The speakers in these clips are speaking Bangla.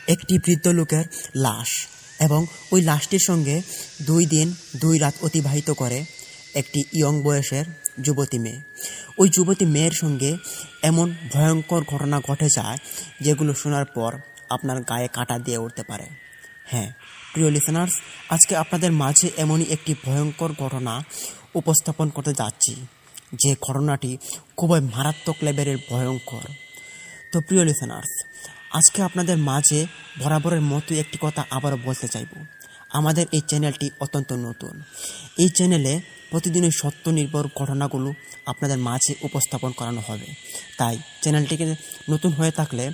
একটি বৃদ্ধ লোকের লাশ এবং ওই লাশটির সঙ্গে 2 দিন 2 রাত অতিবাহিত করে একটি ইয়ং বয়সের যুবতী মেয়ে। ওই যুবতী মেয়ের সঙ্গে এমন ভয়ঙ্কর ঘটনা ঘটে যায় যেগুলো শোনার পর আপনার গায়ে কাঁটা দিয়ে উঠতে পারে। হ্যাঁ প্রিয় লিসেনার্স, আজকে আপনাদের মাঝে এমনই একটি ভয়ঙ্কর ঘটনা উপস্থাপন করতে যাচ্ছি, যে ঘটনাটি খুবই মারাত্মক লেভেলের ভয়ঙ্কর। তো প্রিয় লিসেনার্স, আজকে আপনাদের মাঝে বরাবরের মতোই একটি কথা আবারও বলতে চাইব। আমাদের এই চ্যানেলটি অত্যন্ত নতুন। এই চ্যানেলে প্রতিদিনই সত্য নির্ভর ঘটনাগুলো আপনাদের মাঝে উপস্থাপন করানো হবে। তাই চ্যানেলটিকে নতুন হয়ে থাকলে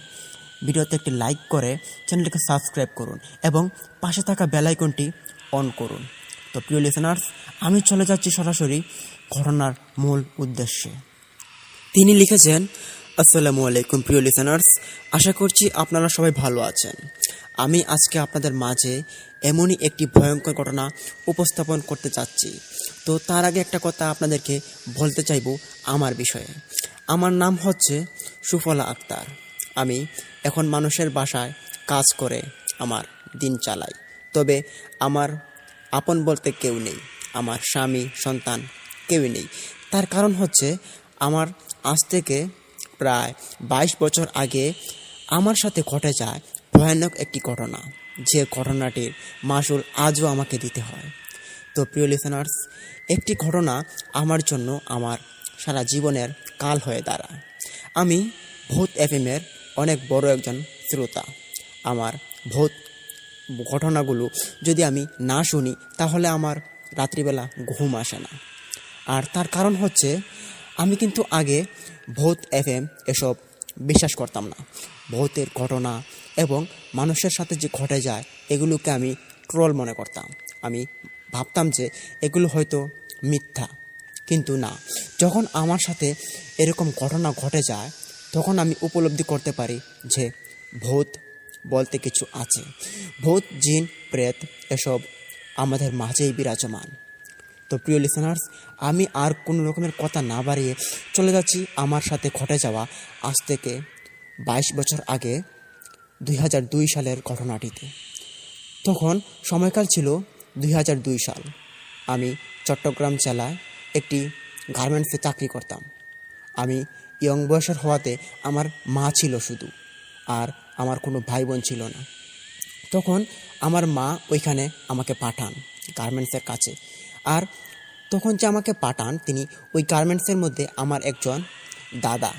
ভিডিওতে একটি লাইক করে চ্যানেলটিকে সাবস্ক্রাইব করুন এবং পাশে থাকা বেল আইকনটি অন করুন। তো প্রিয় লিসেনার্স, আমি চলে যাচ্ছি সরাসরি ঘটনার মূল উদ্দেশ্যে। তিনি লিখেছেন, আসসালামু আলাইকুম প্রিয় লিসেনার্স, আশা করছি আপনারা সবাই ভালো আছেন। আমি আজকে আপনাদের মাঝে এমনই একটি ভয়ঙ্কর ঘটনা উপস্থাপন করতে চাচ্ছি। তো তার আগে একটা কথা আপনাদেরকে বলতে চাইব আমার বিষয়ে। আমার নাম হচ্ছে সুফলা আক্তার। আমি এখন মানুষের বাসায় কাজ করে আমার দিন চালাই। তবে আমার আপন বলতে কেউ নেই, আমার স্বামী সন্তান কেউই নেই। তার কারণ হচ্ছে আমার আজ থেকে প্রায় 22 বছর আগে আমার সাথে ঘটে যায় ভয়ানক একটি ঘটনা, যে ঘটনাটির মাসুল আজও আমাকে দিতে হয়। তো প্রিয় লিসেনার্স, একটি ঘটনা আমার জন্য আমার সারা জীবনের কাল হয়ে দাঁড়ায়। আমি ভূত এফএমের অনেক বড় একজন শ্রোতা। আমার ভূত ঘটনাগুলো যদি আমি না শুনি তাহলে আমার রাত্রিবেলা ঘুম আসে না। আর তার কারণ হচ্ছে আমি কিন্তু আগে ভূত এফএম এসব বিশ্বাস করতাম না। ভূতের ঘটনা এবং মানুষের সাথে যে ঘটে যায় এগুলোকে আমি ট্রল মনে করতাম। আমি ভাবতাম যে এগুলো হয়তো মিথ্যা, কিন্তু না। যখন আমার সাথে এরকম ঘটনা ঘটে যায় তখন আমি উপলব্ধি করতে পারি যে ভূত বলতে কিছু আছে। ভূত জিন প্রেত এসব আমাদের মাঝেই বিরাজমান। তো প্রিয় লিসেনার্স, আমি আর কোনো রকমের কথা না বাড়িয়ে চলে যাচ্ছি আমার সাথে ঘটে যাওয়া আজ থেকে 22 বছর আগে 2002 সালের ঘটনাটিতে। তখন সময়কাল ছিল 2002 সাল। আমি চট্টগ্রাম জেলায় একটি গার্মেন্টসে চাকরি করতাম। আমি ইয়ং বয়সের হওয়াতে আমার মা ছিল শুধু, আর আমার কোনো ভাই বোন ছিল না। তখন আমার মা ওইখানে আমাকে পাঠান গার্মেন্টসের কাছে। আর তখন যে আমাকে পাঠান তিনি ওই গার্মেন্টসের মধ্যে আমার একজন দাদা,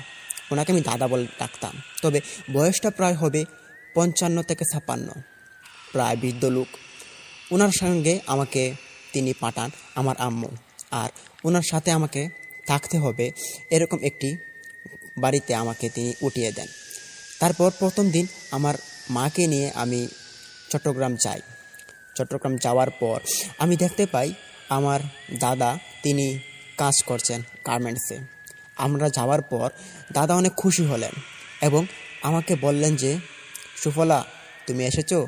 ওনাকে আমি দাদা বলে ডাকতাম, তবে বয়সটা প্রায় হবে 55 থেকে 56, প্রায় বৃদ্ধ লোক। ওনার সঙ্গে আমাকে তিনি পাঠান আমার আম্মু, আর ওনার সাথে আমাকে থাকতে হবে এরকম একটি বাড়িতে আমাকে তিনি উঠিয়ে দেন। তারপর প্রথম দিন আমার মাকে নিয়ে আমি চট্টগ্রাম যাই। চট্টগ্রাম যাওয়ার পর আমি দেখতে পাই আমার দাদা তিনি কাজ করছেন গার্মেন্টসে। আমরা যাওয়ার পর দাদা অনেক খুশি হলেন এবং আমাকে বললেন যে, সুফলা তুমি এসেছো,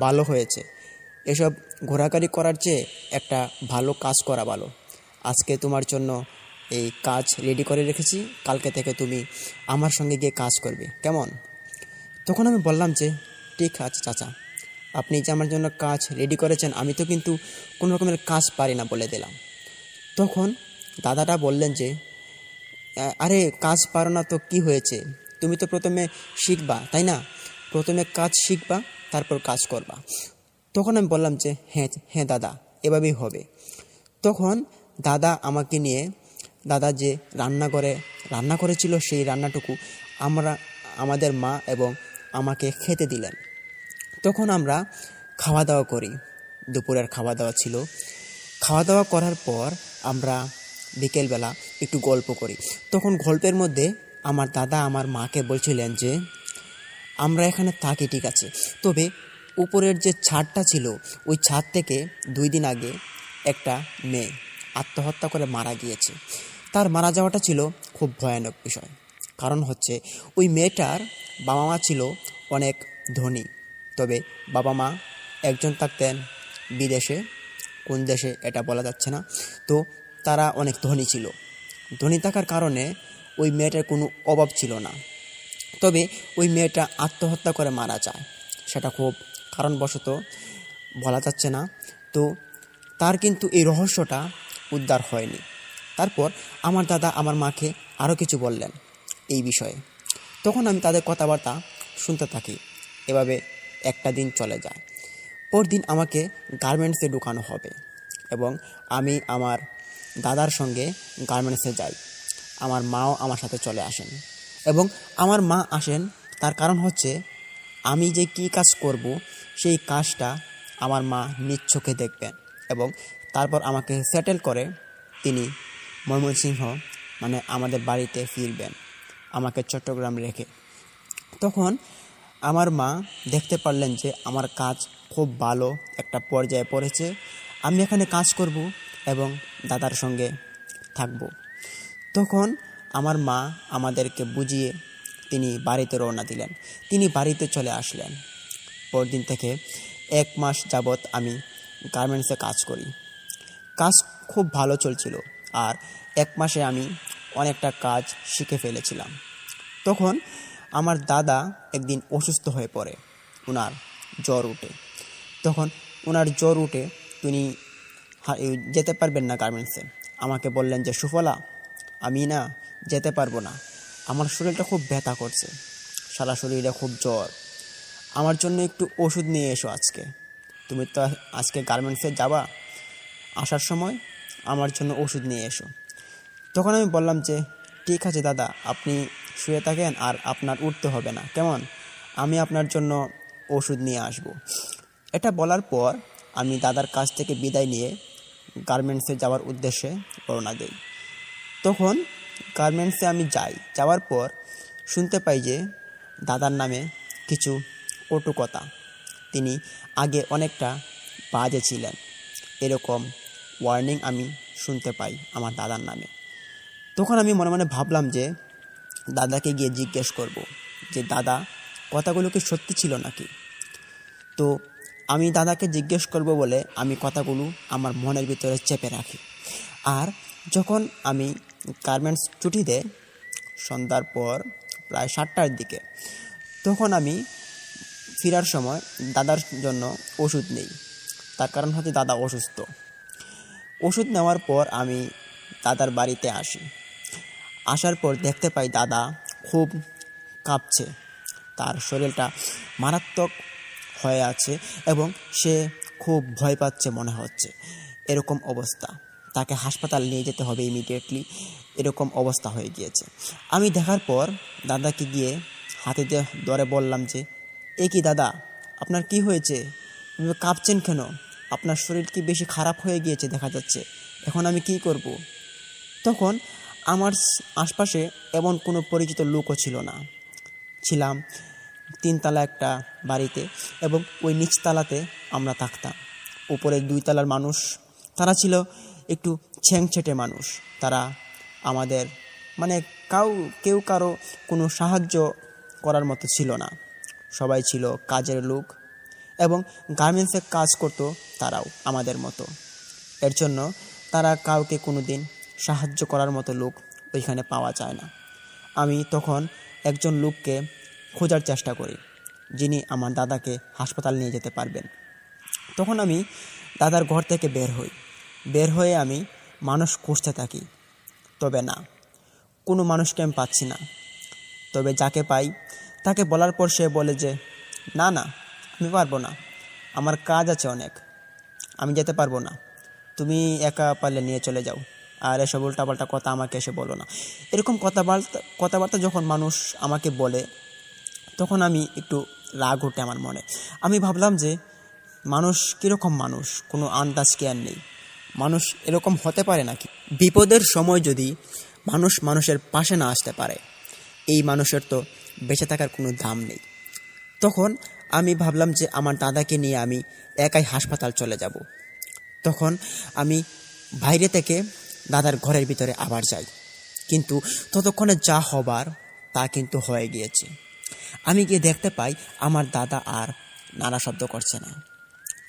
ভালো হয়েছে। এসব ঘোরাঘুরি করার চেয়ে একটা ভালো কাজ করা ভালো। আজকে তোমার জন্য এই কাজ রেডি করে রেখেছি, কালকে থেকে তুমি আমার সঙ্গে গিয়ে কাজ করবে, কেমন? তখন আমি বললাম যে, ঠিক আছে চাচা, আপনি যে আমার জন্য কাজ রেডি করেছেন, আমি তো কিন্তু কোনো রকমের কাজ পারি না বলে দিলাম। তখন দাদাটা বললেন যে, আরে কাজ পারো না তো কি হয়েছে, তুমি তো প্রথমে শিখবা তাই না, প্রথমে কাজ শিখবা তারপর কাজ করবা। তখন আমি বললাম যে হ্যাঁ হ্যাঁ দাদা, এভাবেই হবে। তখন দাদা আমাকে নিয়ে, দাদা যে রান্না করেছিল সেই রান্নাটুকু আমাদের মা এবং আমাকে খেতে দিলেন। তখন আমরা খাওয়া দাওয়া করি, দুপুরের খাওয়া দাওয়া ছিল। খাওয়া দাওয়া করার পর আমরা বিকেলবেলা একটু গল্প করি। তখন গল্পের মধ্যে আমার দাদা আমার মাকে বলছিলেন যে, আমরা এখানে থাকি ঠিক আছে, তবে উপরের যে ছাদটা ছিল ওই ছাদ থেকে 2 দিন আগে একটা মেয়ে আত্মহত্যা করে মারা গিয়েছে। তার মারা যাওয়াটা ছিল খুব ভয়ানক বিষয়। কারণ হচ্ছে ওই মেয়েটার বাবা মা ছিল অনেক ধনী, তবে বাবা মা একজন থাকতেন বিদেশে, কোন দেশে এটা বলা যাচ্ছে না। তো তারা অনেক ধনী ছিল। ধনী থাকার কারণে ওই মেয়েটার কোনো অভাব ছিল না। তবে ওই মেয়েটা আত্মহত্যা করে মারা যায়। সেটা খুব কারণবশত বলা যাচ্ছে না। তো তার কিন্তু এই রহস্যটা উদ্ধার হয়নি। তারপর আমার দাদা আমার মাকে আরও কিছু বললেন এই বিষয়ে। তখন আমি তাদের কথাবার্তা শুনতে থাকি। এভাবে একটা দিন চলে যায়। পরদিন আমাকে গার্মেন্টসে ঢুকানো হবে এবং আমি আমার দাদার সঙ্গে গার্মেন্টসে যাই। আমার মাও আমার সাথে চলে আসেন এবং আমার মা আসেন, তার কারণ হচ্ছে আমি যে কী কাজ করব সেই কাজটা আমার মা নিজ চোখে দেখবেন এবং তারপর আমাকে সেটেল করে তিনি ময়মনসিংহ মানে আমাদের বাড়িতে ফিরবেন আমাকে চট্টগ্রাম রেখে। তখন আমার মা দেখতে পারলেন যে আমার কাজ খুব ভালো একটা পর্যায়ে পড়েছে, আমি এখানে কাজ করব এবং দাদার সঙ্গে থাকব। তখন আমার মা আমাদেরকে বুঝিয়ে তিনি বাড়িতে রওনা দিলেন। তিনি বাড়িতে চলে আসলেন। পরদিন থেকে 1 মাস যাবৎ আমি গার্মেন্টসে কাজ করি। কাজ খুব ভালো চলছিল আর 1 মাসে আমি অনেকটা কাজ শিখে ফেলেছিলাম। তখন আমার দাদা একদিন অসুস্থ হয়ে পড়ে, ওনার জ্বর উঠে। তখন ওনার জ্বর উঠে তিনি যেতে পারবেন না গার্মেন্টসে। আমাকে বললেন যে সুফলা, আমি না যেতে পারবো না, আমার শরীরটা খুব ব্যথা করছে, সারা শরীরে খুব জ্বর, আমার জন্য একটু ওষুধ নিয়ে এসো আজকে। তুমি তো আজকে গার্মেন্টসে যাবা, আসার সময় আমার জন্য ওষুধ নিয়ে এসো। তখন আমি বললাম যে ঠিক আছে দাদা, আপনি শুয়ে থাকেন আর আপনার উঠতে হবে না, কেমন, আমি আপনার জন্য ওষুধ নিয়ে আসব। এটা বলার পর আমি দাদার কাছ থেকে বিদায় নিয়ে গার্মেন্টসে যাওয়ার উদ্দেশ্যে রওনা দিই। তখন গার্মেন্টসে আমি যাওয়ার পর শুনতে পাই যে দাদার নামে কিছু কটু কথা, তিনি আগে অনেকটা বাজে ছিলেন, এরকম ওয়ার্নিং আমি শুনতে পাই আমার দাদার নামে। তখন আমি মনে মনে ভাবলাম যে দাদাকে গিয়ে জিজ্ঞেস করব যে দাদা, কথাগুলো কি সত্যি ছিল নাকি। তো আমি দাদাকে জিজ্ঞেস করব বলে আমি কথাগুলো আমার মনের ভিতরে চেপে রাখি। আর যখন আমি গার্মেন্টস ছুটি দেয় সন্ধ্যার পর প্রায় 7টার দিকে, তখন আমি ফেরার সময় দাদার জন্য ওষুধ নেই। তার কারণ হচ্ছে দাদা অসুস্থ। ওষুধ নেওয়ার পর আমি দাদার বাড়িতে আসি। আসার পর দেখতে পাই দাদা খুব কাঁপছে, তার শরীরটা মারাত্মক হয়ে আছে এবং সে খুব ভয় পাচ্ছে মনে হচ্ছে। এরকম অবস্থা, তাকে হাসপাতাল নিয়ে যেতে হবে ইমিডিয়েটলি, এরকম অবস্থা হয়ে গিয়েছে। আমি দেখার পর দাদাকে গিয়ে হাতে ধরে বললাম যে এ কি দাদা, আপনার কি হয়েছে, কাঁপছেন কেন, আপনার শরীর কি বেশি খারাপ হয়ে গিয়েছে দেখা যাচ্ছে, এখন আমি কি করব। তখন আমার আশপাশে এমন কোনো পরিচিত লোকও ছিল না। ছিলাম 3তলা একটা বাড়িতে এবং ওই নিচতলাতে আমরা থাকতাম। উপরে 2তলার মানুষ, তারা ছিল একটু ছেংছেটে মানুষ, তারা আমাদের মানে কেউ কারো কোনো সাহায্য করার মতো ছিল না। সবাই ছিল কাজের লোক এবং গার্মেন্টসে কাজ করতো তারাও আমাদের মতো। এর জন্য তারা কাউকে কোনো দিন সাহায্য করার মতো লোক ওইখানে পাওয়া যায় না। আমি তখন একজন লোককে খোঁজার চেষ্টা করি যিনি আমার দাদাকে হাসপাতাল নিয়ে যেতে পারবেন। তখন আমি দাদার ঘর থেকে বের হয়ে আমি মানুষ খুঁজতে থাকি, তবে না, কোনো মানুষকে আমি পাচ্ছি না। তবে যাকে পাই তাকে বলার পর সে বলে যে না না, আমি পারবো না, আমার কাজ আছে অনেক, আমি যেতে পারবো না, তুমি একা পারলে নিয়ে চলে যাও, আর এসব উল্টাপাল্টা কথা আমাকে এসে বলো না। এরকম কথাবার্তা যখন মানুষ আমাকে বলে তখন আমি একটু রাগ ওঠে আমার মনে। আমি ভাবলাম যে মানুষ কীরকম মানুষ, কোনো আন্দাজ কেয়ার নেই, মানুষ এরকম হতে পারে নাকি। বিপদের সময় যদি মানুষ মানুষের পাশে না আসতে পারে, এই মানুষের তো বেঁচে থাকার কোনো দাম নেই। তখন আমি ভাবলাম যে আমার দাদাকে নিয়ে আমি একাই হাসপাতাল চলে যাব। তখন আমি বাইরে থেকে দাদার ঘরের ভিতরে আবার যাই, কিন্তু ততক্ষণে যা হবার তা কিন্তু হয়ে গিয়েছে। আমি গিয়ে দেখতে পাই আমার দাদা আর নানা শব্দ করছে না।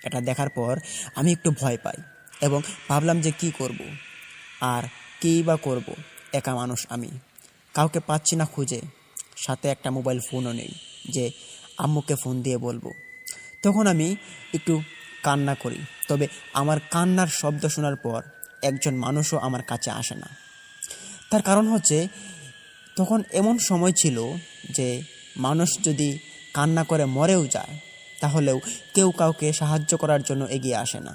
এটা দেখার পর আমি একটু ভয় পাই এবং ভাবলাম যে কি করব, আর কী বা করব, একা মানুষ আমি, কাউকে পাচ্ছি না খুঁজে, সাথে একটা মোবাইল ফোনও নেই যে আম্মুকে ফোন দিয়ে বলবো তখন আমি একটু কান্না করি, তবে আমার কান্নার শব্দ শোনার পর একজন মানুষও আমার কাছে আসে না। তার কারণ হচ্ছে তখন এমন সময় ছিল যে মানুষ যদি কান্না করে মরেও যায় তাহলেও কেউ কাউকে সাহায্য করার জন্য এগিয়ে আসে না।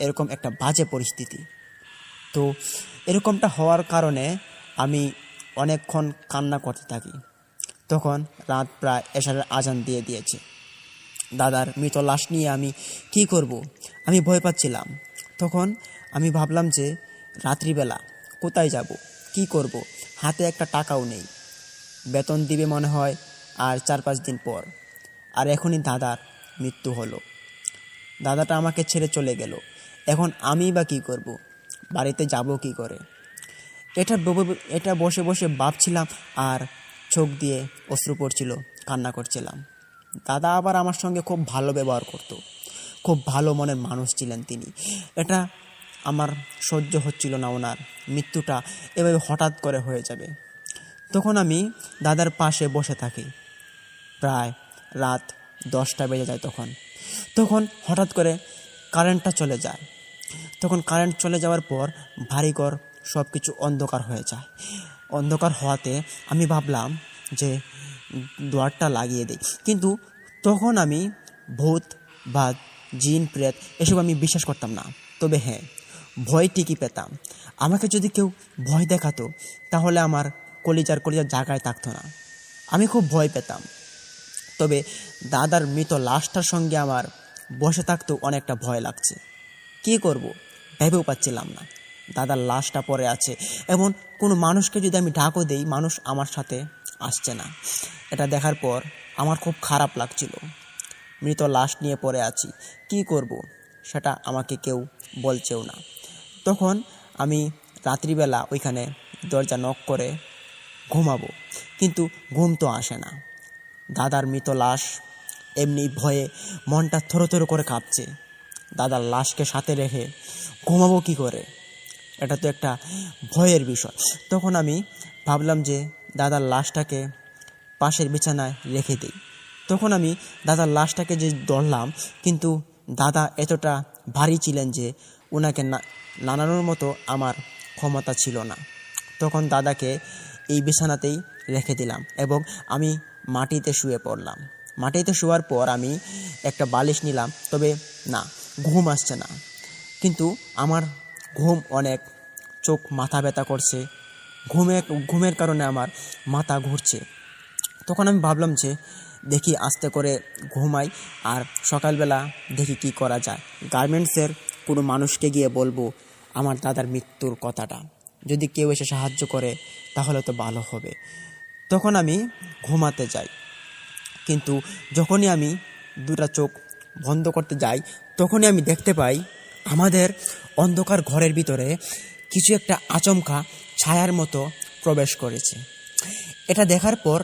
এরকম একটা বাজে পরিস্থিতি। তো এরকমটা হওয়ার কারণে আমি অনেকক্ষণ কান্না করতে থাকি। তখন রাত প্রায় এশারের আজান দিয়ে দিয়েছে। দাদার মৃত লাশ নিয়ে আমি কি করব, আমি ভয় পাচ্ছিলাম। তখন আমি ভাবলাম যে রাত্রিবেলা কোথায় যাব, কি করব, হাতে একটা টাকাও নেই, বেতন দিবে মনে হয় আর 4-5 দিন পর, আর এখনই দাদার মৃত্যু হলো। দাদাটা আমাকে ছেড়ে চলে গেল। এখন আমি বা কী করব, বাড়িতে যাব কি করে? এটা বসে বসে ভাবছিলাম আর চোখ দিয়ে অশ্রু পড়ছিল, কান্না করছিলাম। দাদা আবার আমার সঙ্গে খুব ভালো ব্যবহার করত, খুব ভালো মনের মানুষ ছিলেন তিনি। এটা আমার সহ্য হচ্ছিল না, ওনার মৃত্যুটা এভাবে হঠাৎ করে হয়ে যাবে। তখন আমি দাদার পাশে বসে থাকি। প্রায় রাত 10টা বেজে যায়। তখন হঠাৎ করে কারেন্টটা চলে যায়। তখন কারেন্ট চলে যাওয়ার পর বাড়িঘর সব কিছু অন্ধকার হয়ে যায়। অন্ধকার হওয়াতে আমি ভাবলাম যে দুয়ারটা লাগিয়ে দিই, কিন্তু তখন আমি ভূত বা জিন প্রেত এসব আমি বিশ্বাস করতাম না। তবে হ্যাঁ, ভয় ঠিকই পেতাম। আমাকে যদি কেউ ভয় দেখাতো তাহলে আমার কলিজার জায়গায় থাকতো না, আমি খুব ভয় পেতাম। তবে দাদার মৃত লাশটার সঙ্গে আমার বসে থাকতেও অনেকটা ভয় লাগছে। কী করব ভেবেও পাচ্ছিলাম না। দাদার লাশটা পড়ে আছে, এমন কোনো মানুষকে যদি আমি ডাকও দেই, মানুষ আমার সাথে আসছে না। এটা দেখার পর আমার খুব খারাপ লাগছিল। মৃত লাশ নিয়ে পড়ে আছি, কি করব সেটা আমাকে কেউ বলছেও না। তখন আমি রাত্রিবেলা ওইখানে দরজা নক করে ঘুমাবো, কিন্তু ঘুম তো আসে না। দাদার মৃত লাশ, এমনি ভয়ে মনটা থরথর করে কাঁপছে। দাদার লাশকে সাথে রেখে ঘুমাবো কি করে? এটা তো একটা ভয়ের বিষয়। তখন আমি ভাবলাম যে দাদার লাশটাকে পাশের বিছানায় রেখে দিই। তখন আমি দাদার লাশটাকে যে ধরলাম, কিন্তু দাদা এতটা ভারী ছিলেন যে ওনাকে নাড়ানোর মতো আমার ক্ষমতা ছিল না। তখন দাদাকে এই বিছানাতেই রেখে দিলাম এবং আমি মাটিতে শুয়ে পড়লাম। মাটিতে শোয়ার পর আমি একটা বালিশ নিলাম, তবে না, ঘুম আসছে না। কিন্তু আমার ঘুম অনেক, চোখ মাথা ব্যথা করছে, ঘুমের কারণে আমার মাথা ঘুরছে। তখন আমি ভাবলাম যে দেখি আস্তে করে ঘুমাই, আর সকালবেলা দেখি কি করা যায়। গার্মেন্টসের কোনো মানুষকে গিয়ে বলবো আমার দাদার মৃত্যুর কথাটা, যদি কেউ এসে সাহায্য করে তাহলে তো ভালো হবে। তখন আমি ঘুমাতে যাই, কিন্তু যখনই আমি দুটা চোখ বন্ধ করতে যাই তখনই আমি দেখতে পাই আমাদের অন্ধকার ঘরের ভিতরে কিছু একটা আচমকা ছায়ার মতো প্রবেশ করেছে। এটা দেখার পর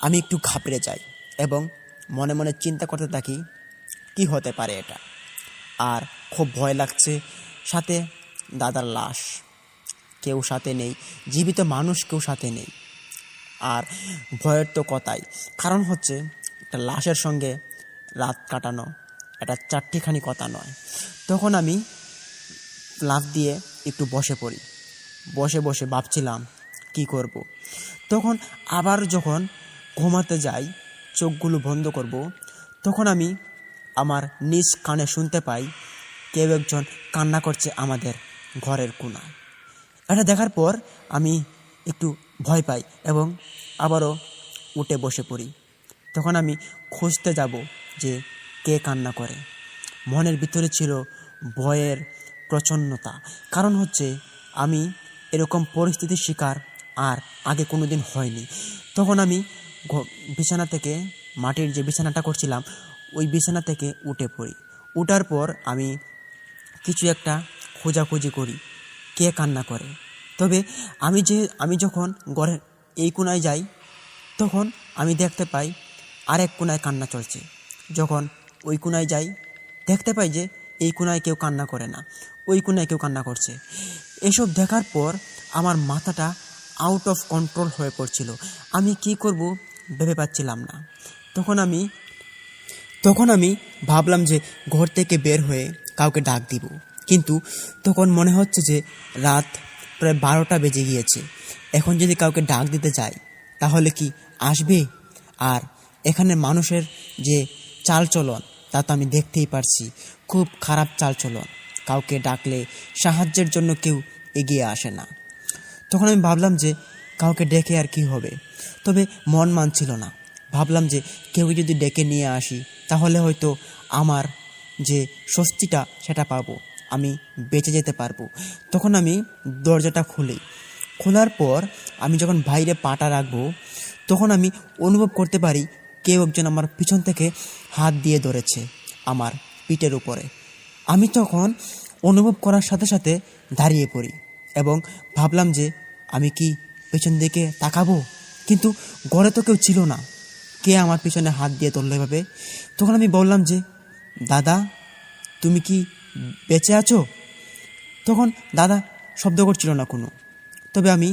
আমি একটু ঘাবড়ে যাই এবং মনে মনে চিন্তা করতে থাকি কি হতে পারে এটা। আর খুব ভয় লাগছে। সাথে দাদার লাশ, কেউ সাথে নেই, জীবিত মানুষ কেউ সাথে নেই। আর ভয়ের তো কথাই, কারণ হচ্ছে একটা লাশের সঙ্গে রাত কাটানো এটা চারটিখানি কথা নয়। তখন আমি লাফ দিয়ে একটু বসে পড়ি। বসে বসে ভাবছিলাম কি করব। তখন আবার যখন ঘুমাতে যাই, চোখগুলো বন্ধ করব, তখন আমি আমার নিজ কানে শুনতে পাই কেউ একজন কান্না করছে আমাদের ঘরের কোণায়। এটা দেখার পর আমি একটু ভয় পাই এবং আবারও উঠে বসে পড়ি। তখন আমি খুঁজতে যাব যে কে কান্না করে। মনের ভিতরে ছিল ভয়ের প্রচন্নতা, কারণ হচ্ছে আমি এরকম পরিস্থিতির শিকার আর আগে কোনো দিন হয়নি। তখন আমি বিছানা থেকে, মাটির যে বিছানাটা করছিলাম ওই বিছানা থেকে উঠে পড়ি। উঠার পর আমি কিছু একটা খোঁজাখুঁজি করি কে কান্না করে। তবে আমি যখন ঘরের এই কোণায় যাই তখন আমি দেখতে পাই আরেক কোণায় কান্না চলছে। যখন ওই কোণায় যাই দেখতে পাই যে এই কোণায় কেউ কান্না করে না, ওই কোণায় কেউ কান্না করছে। এসব দেখার পর আমার মাথাটা আউট অফ কন্ট্রোল হয়ে পড়ছিল। আমি কি করব ভেবে পাচ্ছিলাম না। তখন আমি তখন আমি ভাবলাম যে ঘর থেকে বের হয়ে কাউকে ডাক দিব, কিন্তু তখন মনে হচ্ছে যে রাত প্রায় 12টা বেজে গিয়েছে। এখন যদি কাউকে ডাক দিতে যাই তাহলে কি আসবে? আর এখানে মানুষের যে চালচলন তা তো আমি দেখতেই পারছি, খুব খারাপ চালচলন। কাউকে ডাকলে সাহায্যের জন্য কেউ এগিয়ে আসে না। তখন আমি ভাবলাম যে কাউকে ডেকে আর কি হবে, তবে মন মানছিল না। ভাবলাম যে কেউ যদি ডেকে নিয়ে আসি তাহলে হয়তো আমার যে স্বস্তিটা সেটা পাবো, আমি বেঁচে যেতে পারবো। তখন আমি দরজাটা খুলি। খোলার পর আমি যখন বাইরে পাটা রাখবো তখন আমি অনুভব করতে পারি কেউ একজন আমার পিছন থেকে হাত দিয়ে ধরেছে আমার পিঠের উপরে। আমি তখন অনুভব করার সাথে সাথে দাঁড়িয়ে পড়ি এবং ভাবলাম যে আমি কি পেছন দিকে তাকাবো, কিন্তু ঘরে তো কেউ ছিল না। কে আমার পিছনে হাত দিয়ে ধরলো এভাবে? তখন আমি বললাম যে দাদা, তুমি কি বেঁচে আছো? তখন দাদা শব্দ করছিল না কোনো। তবে আমি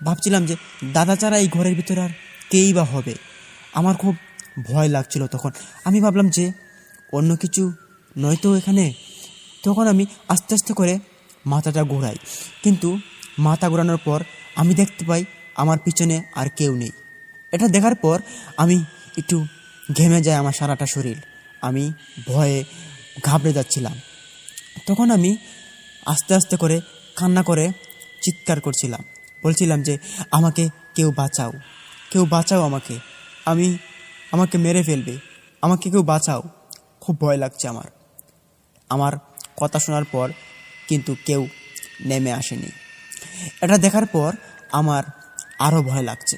ভাবছিলাম যে দাদা ছাড়া এই ঘরের ভিতরে আর কেই বা হবে। আমার খুব ভয় লাগছিল তখন। আমি ভাবলাম যে অন্য কিছু নয়তো এখানে। তখন আমি আস্তে আস্তে করে মাথাটা ঘোরাই, কিন্তু মাথা ঘোরানোর পর আমি দেখতে পাই আমার পিছনে আর কেউ নেই। এটা দেখার পর আমি একটু ঘেমে যায় আমার সারাটা শরীর। আমি ভয়ে ঘাবড়ে যাচ্ছিলাম। তখন আমি আস্তে আস্তে করে কান্না করে চিৎকার করছিলাম, বলছিলাম যে আমাকে কেউ বাঁচাও, কেউ বাঁচাও আমাকে, আমাকে মেরে ফেলবে, আমাকে কেউ বাঁচাও, খুব ভয় লাগছে আমার। আমার কথা শোনার পর কিন্তু কেউ নেমে আসেনি। এটা দেখার পর আমার আরও ভয় লাগছে।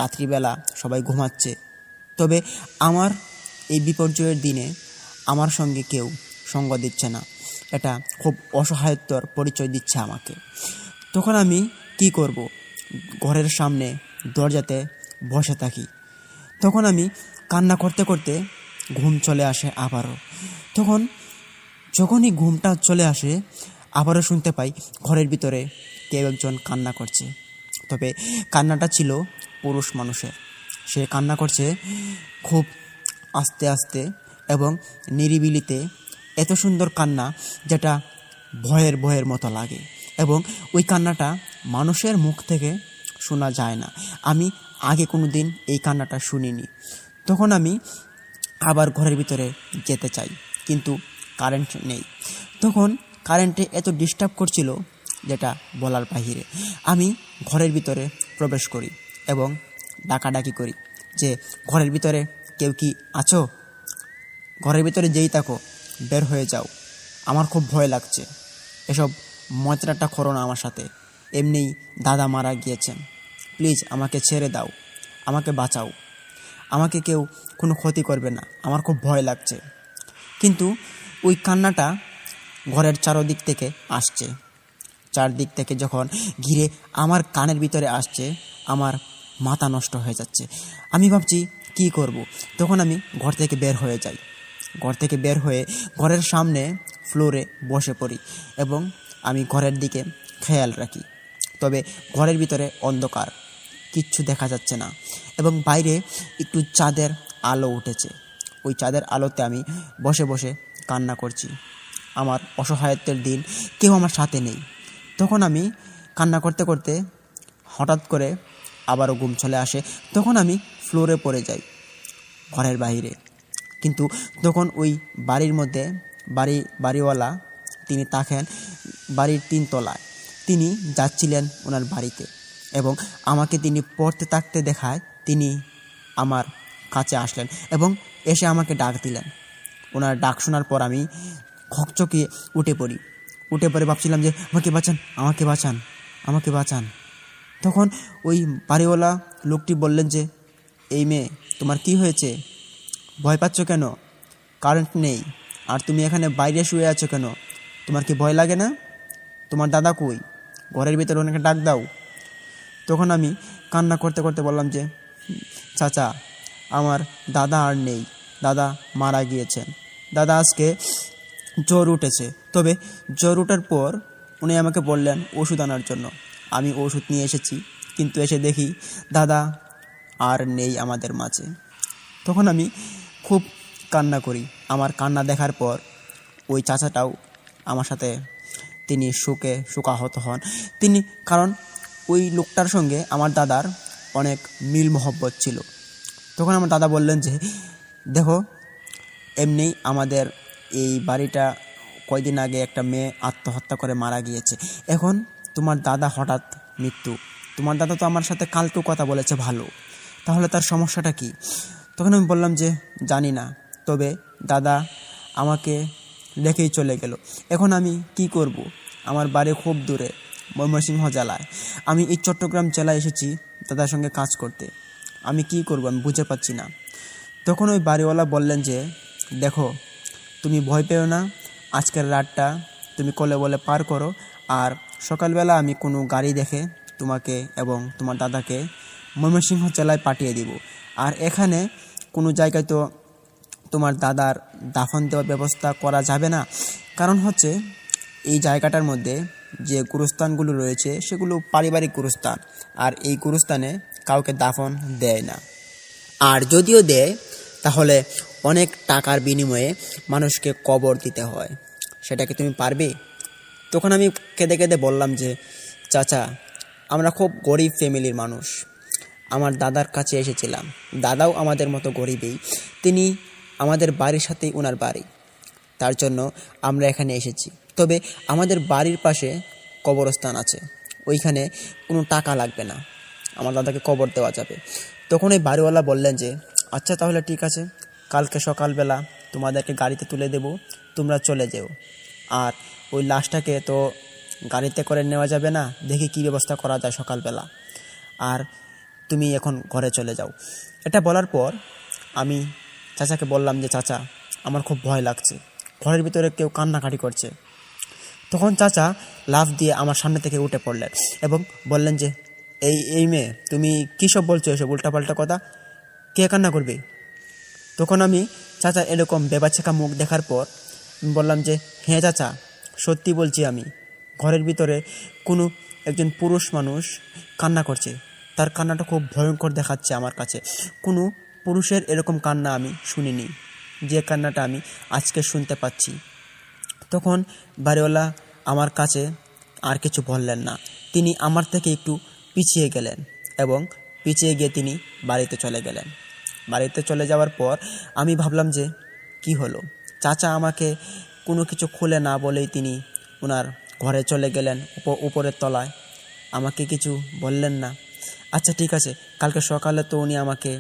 রাত্রিবেলা সবাই ঘুমাচ্ছে, তবে আমার এই বিপর্যয়ের দিনে আমার সঙ্গে কেউ সঙ্গ দিচ্ছে না। এটা খুব অসহায়ত্বর পরিচয় দিচ্ছে আমাকে। তখন আমি কি করব? ঘরের সামনে দরজাতে বসে থাকি। তখন আমি কান্না করতে করতে ঘুম চলে আসে আবারও। তখন যখনই ঘুমটা চলে আসে আবারও শুনতে পাই ঘরের ভিতরে কেউ একজন কান্না করছে। তবে কান্নাটা ছিল পুরুষ মানুষের। সে কান্না করছে খুব আস্তে আস্তে এবং নিরিবিলিতে। এত সুন্দর কান্না যেটা ভয়ের ভয়ের মতো লাগে, এবং ওই কান্নাটা মানুষের মুখ থেকে শোনা যায় না। আমি আগে কোনো দিন এই কান্নাটা শুনিনি। তখন আমি আবার ঘরের ভিতরে যেতে চাই, কিন্তু কারেন্ট নেই। তখন কারেন্টে এত ডিস্টার্ব করছিল যেটা বলার বাহিরে। আমি ঘরের ভিতরে প্রবেশ করি এবং ডাকাডাকি করি যে ঘরের ভিতরে কেউ কি আছো? ঘরের ভিতরে যেই থাকো বের হয়ে যাও, আমার খুব ভয় লাগছে। এসব মজরাটা করো না আমার সাথে, এমনিই দাদা মারা গিয়েছেন, প্লিজ আমাকে ছেড়ে দাও, আমাকে বাঁচাও, আমাকে কেউ কোনো ক্ষতি করবে না, আমার খুব ভয় লাগছে। কিন্তু ওই কান্নাটা ঘরের চারদিক থেকে আসছে। চারদিক থেকে যখন ঘিরে আমার কানের ভিতরে আসছে, আমার মাথা নষ্ট হয়ে যাচ্ছে। আমি ভাবছি কি করব। তখন আমি ঘর থেকে বের হয়ে যাই। ঘর থেকে বের হয়ে ঘরের সামনে ফ্লোরে বসে পড়ি এবং আমি ঘরের দিকে খেয়াল রাখি। তবে ঘরের ভিতরে অন্ধকার, কিচ্ছু দেখা যাচ্ছে না, এবং বাইরে একটু চাঁদের আলো উঠেছে। ওই চাঁদের আলোতে আমি বসে বসে কান্না করছি। আমার অসহায়ত্বের দিন, কেউ আমার সাথে নেই। তখন আমি কান্না করতে করতে হঠাৎ করে আবারও ঘুম চলে আসে। তখন আমি ফ্লোরে পড়ে যাই ঘরের বাইরে। কিন্তু তখন ওই বাড়ির মধ্যে বাড়িওয়ালা তিনি থাকেন বাড়ির 3 তলায়। তিনি যাচ্ছিলেন ওনার বাড়িতে এবং আমাকে তিনি পড়তে থাকতে দেখায় তিনি আমার কাছে আসলেন এবং এসে আমাকে ডাক দিলেন। ওনার ডাক শোনার পর আমি হকচকিয়ে উঠে পড়ে ভাবছিলাম যে আমাকে বাঁচান, আমাকে বাঁচান, আমাকে বাঁচান। তখন ওই বাড়িওয়ালা লোকটি বললেন যে এই মেয়ে, তোমার কি হয়েছে? ভয় পাচ্ছ কেন? কারেন্ট নেই আর তুমি এখানে বাইরে শুয়ে আছো কেন? তোমার কি ভয় লাগে না? তোমার দাদা কই? ঘরের ভিতরে ওনাকে ডাক দাও। তখন আমি কান্না করতে করতে বললাম যে চাচা, আমার দাদা আর নেই, দাদা মারা গিয়েছেন। দাদা আজকে জ্বর উঠেছে, তবে জ্বর ওঠার পর উনি আমাকে বললেন ওষুধ আনার জন্য। আমি ওষুধ নিয়ে এসেছি, কিন্তু এসে দেখি দাদা আর নেই আমাদের মাঝে। তখন আমি খুব কান্না করি। আমার কান্না দেখার পর ওই চাচাটাও আমার সাথে তিনি শোকাহত হন। কারণ ওই লোকটার সঙ্গে আমার দাদার অনেক মিল মহব্বত ছিল। তখন আমার দাদা বললেন যে, দেখো, এমনি আমাদের এই বাড়িটা কয়দিন আগে একটা মেয়ে আত্মহত্যা করে মারা গিয়েছে। এখন তোমার দাদা হঠাৎ মৃত্যু। তোমার দাদা তো আমার সাথে কালকেও কথা বলেছে ভালো, তাহলে তার সমস্যাটা কি? তখন আমি বললাম যে জানি না, তবে দাদা আমাকে রেখেই চলে গেল। এখন আমি কি করব? আমার বাড়ি খুব দূরে, ময়মনসিংহ জেলায়। আমি এই চট্টগ্রাম জেলায় এসেছি দাদার সঙ্গে কাজ করতে। আমি কি করব আমি বুঝে পাচ্ছি না। তখন ওই বাড়িওয়ালা বললেন যে, দেখো, তুমি ভয় পেও না, আজকের রাতটা তুমি কোলে বলে পার করো, আর সকালবেলা আমি কোনো গাড়ি দেখে তোমাকে এবং তোমার দাদাকে ময়মনসিংহ জেলায় পাঠিয়ে দিব। আর এখানে কোনো জায়গায় তো তোমার দাদার দাফন দেওয়ার ব্যবস্থা করা যাবে না, কারণ হচ্ছে এই জায়গাটার মধ্যে যে গুরুস্থানগুলো রয়েছে সেগুলো পারিবারিক গুরুস্থান, আর এই গুরুস্থানে কাউকে দাফন দেয় না। আর যদিও দেয় তাহলে অনেক টাকার বিনিময়ে মানুষকে কবর দিতে হয়। সেটাকে তুমি পারবে? তখন আমি কেঁদে কেঁদে বললাম যে, চাচা, আমরা খুব গরিব ফ্যামিলির মানুষ। আমার দাদার কাছে এসেছিলাম, দাদাও আমাদের মতো গরিবই। তিনি আমাদের বাড়ির সাথেই ওনার বাড়ি, তার জন্য আমরা এখানে এসেছি। তবে আমাদের বাড়ির পাশে কবরস্থান আছে, ওইখানে কোনো টাকা লাগবে না, আমার দাদাকে কবর দেওয়া যাবে। তখন এই বাড়িওয়ালা বললেন যে, আচ্ছা তাহলে ঠিক আছে, কালকে সকালবেলা তোমাদেরকে গাড়িতে তুলে দেব, তোমরা চলে যেও। আর ওই লাশটাকে তো গাড়িতে করে নেওয়া যাবে না, দেখি কী ব্যবস্থা করা যায় সকালবেলা, আর তুমি এখন ঘরে চলে যাও। এটা বলার পর আমি চাচাকে বললাম যে, চাচা, আমার খুব ভয় লাগছে, ঘরের ভিতরে কেউ কান্নাকাটি করছে। তখন চাচা লাফ দিয়ে আমার সামনে থেকে উঠে পড়লেন এবং বললেন যে, এই মেয়ে, তুমি কী সব বলছো, এসব উল্টাপাল্টা কথা, কে কান্না করবে? তখন আমি চাচা এরকম বেবাচ্চাকা মুখ দেখার পর বললাম যে, হ্যাঁ চাচা, সত্যি বলছি, আমি ঘরের ভিতরে কোনো একজন পুরুষ মানুষ কান্না করছে, তার কান্নাটা খুব ভয়ঙ্কর দেখাচ্ছে আমার কাছে। কোনো পুরুষের এরকম কান্না আমি শুনিনি, যে কান্নাটা আমি আজকে শুনতে পাচ্ছি। তখন বাড়িওয়ালা আমার কাছে আর কিছু বললেন না, তিনি আমার থেকে একটু পিছিয়ে গেলেন এবং পিছিয়ে গিয়ে তিনি বাড়িতে চলে গেলেন। বাড়িতে চলে যাওয়ার পর আমি ভাবলাম যে কি হলো, চাচা আমাকে কোনো কিছু খুলে না বলেই তিনি ওনার ঘরে চলে গেলেন উপরের তলায়, আমাকে কিছু বললেন না। আচ্ছা ঠিক আছে, কালকে সকালে তো উনি আমাকে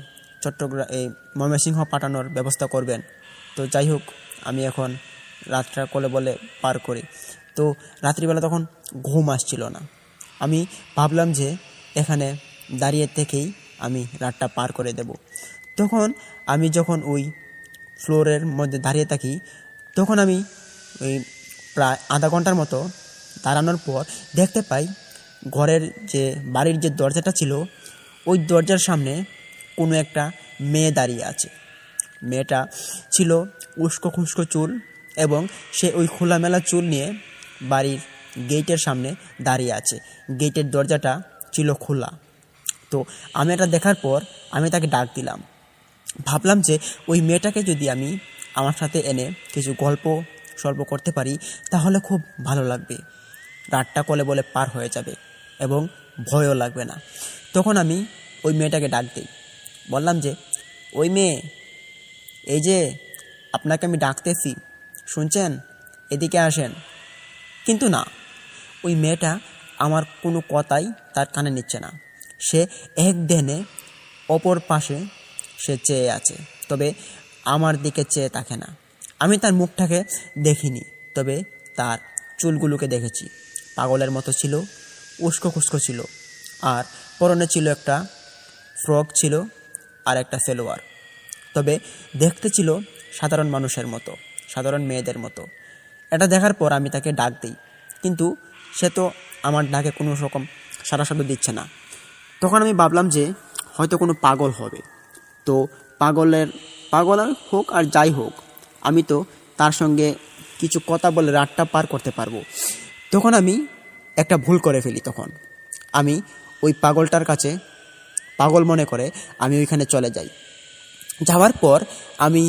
ময়মনসিংহ পাঠানোর ব্যবস্থা করবেন। তো যাই হোক, আমি এখন রাতটা কোলে বলে পার করি। তো রাত্রিবেলা তখন ঘুম আসছিল না, আমি ভাবলাম যে এখানে দাঁড়িয়ে থেকেই আমি রাতটা পার করে দেব। তখন আমি যখন ওই ফ্লোরের মধ্যে দাঁড়িয়ে থাকি, তখন আমি ওই প্রায় আধা ঘন্টার মতো দাঁড়ানোর পর দেখতে পাই বাড়ির যে দরজাটা ছিল, ওই দরজার সামনে কোনো একটা মেয়ে দাঁড়িয়ে আছে। মেয়েটা ছিল উস্কো খুস্কো চুল এবং সে ওই খোলামেলা চুল নিয়ে বাড়ির গেটের সামনে দাঁড়িয়ে আছে। গেটের দরজাটা ছিল খোলা। তো আমি এটা দেখার পর আমি তাকে ডাক দিলাম, ভাবলাম যে ওই মেয়েটাকে যদি আমি আমার সাথে এনে কিছু গল্প সল্প করতে পারি তাহলে খুব ভালো লাগবে, রাতটা কোলে বলে পার হয়ে যাবে এবং ভয়ও লাগবে না। তখন আমি ওই মেয়েটাকে ডাক দিই, বললাম যে, ওই মেয়ে, এই যে আপনাকে আমি ডাকতেছি, শুনছেন, এদিকে আসেন। কিন্তু না, ওই মেয়েটা আমার কোনো কথাই তার কানে নিচ্ছে না। সে এক ধ্যানে অপর পাশে সে চেয়ে আছে, তবে আমার দিকে চেয়ে থাকে না। আমি তার মুখটাকে দেখিনি, তবে তার চুলগুলোকে দেখেছি। পাগলের মতো ছিল, উস্কো খুস্কো ছিল, আর পরনে ছিল একটা ফ্রক ছিল আর একটা সালোয়ার। তবে দেখতে ছিল সাধারণ মানুষের মতো, সাধারণ মেয়েদের মতো। এটা দেখার পর আমি তাকে ডাক দিই, কিন্তু সে তো আমার ডাকে কোনো রকম সাড়া শব্দ দিচ্ছে না। তখন আমি ভাবলাম যে হয়তো কোনো পাগল হবে। তো পাগল হোক আর যাই হোক, আমি তো তার সঙ্গে কিছু কথা বলে রাতটা পার করতে পারবো। তখন আমি একটা ভুল করে ফেলি। তখন আমি ওই পাগলটার কাছে, পাগল মনে করে আমি ওইখানে চলে যাই। যাওয়ার পর আমি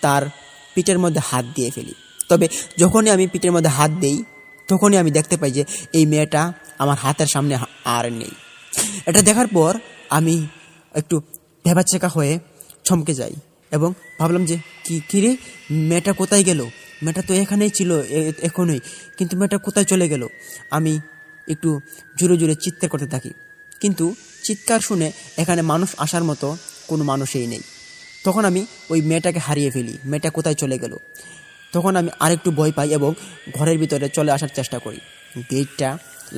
তার পিঠের মধ্যে হাত দিয়ে ফেলি। তবে যখনই আমি পিঠের মধ্যে হাত দিই তখনই আমি দেখতে পাই যে এই মেয়েটা আমার হাতের সামনে আর নেই। এটা দেখার পর আমি একটু ভেবাচেকা হয়ে চমকে যাই এবং ভাবলাম যে কি রে, মেয়েটা কোথায় গেল? মেয়েটা তো এখানেই ছিল এখনই, কিন্তু মেয়েটা কোথায় চলে গেল? আমি একটু জোরে জোরে চিৎকার করতে থাকি, কিন্তু চিৎকার শুনে এখানে মানুষ আসার মতো কোনো মানুষই নেই। তখন আমি ওই মেয়েটাকে হারিয়ে ফেলি। মেয়েটা কোথায় চলে গেল? তখন আমি আরেকটু ভয় পাই এবং ঘরের ভিতরে চলে আসার চেষ্টা করি। গেটটা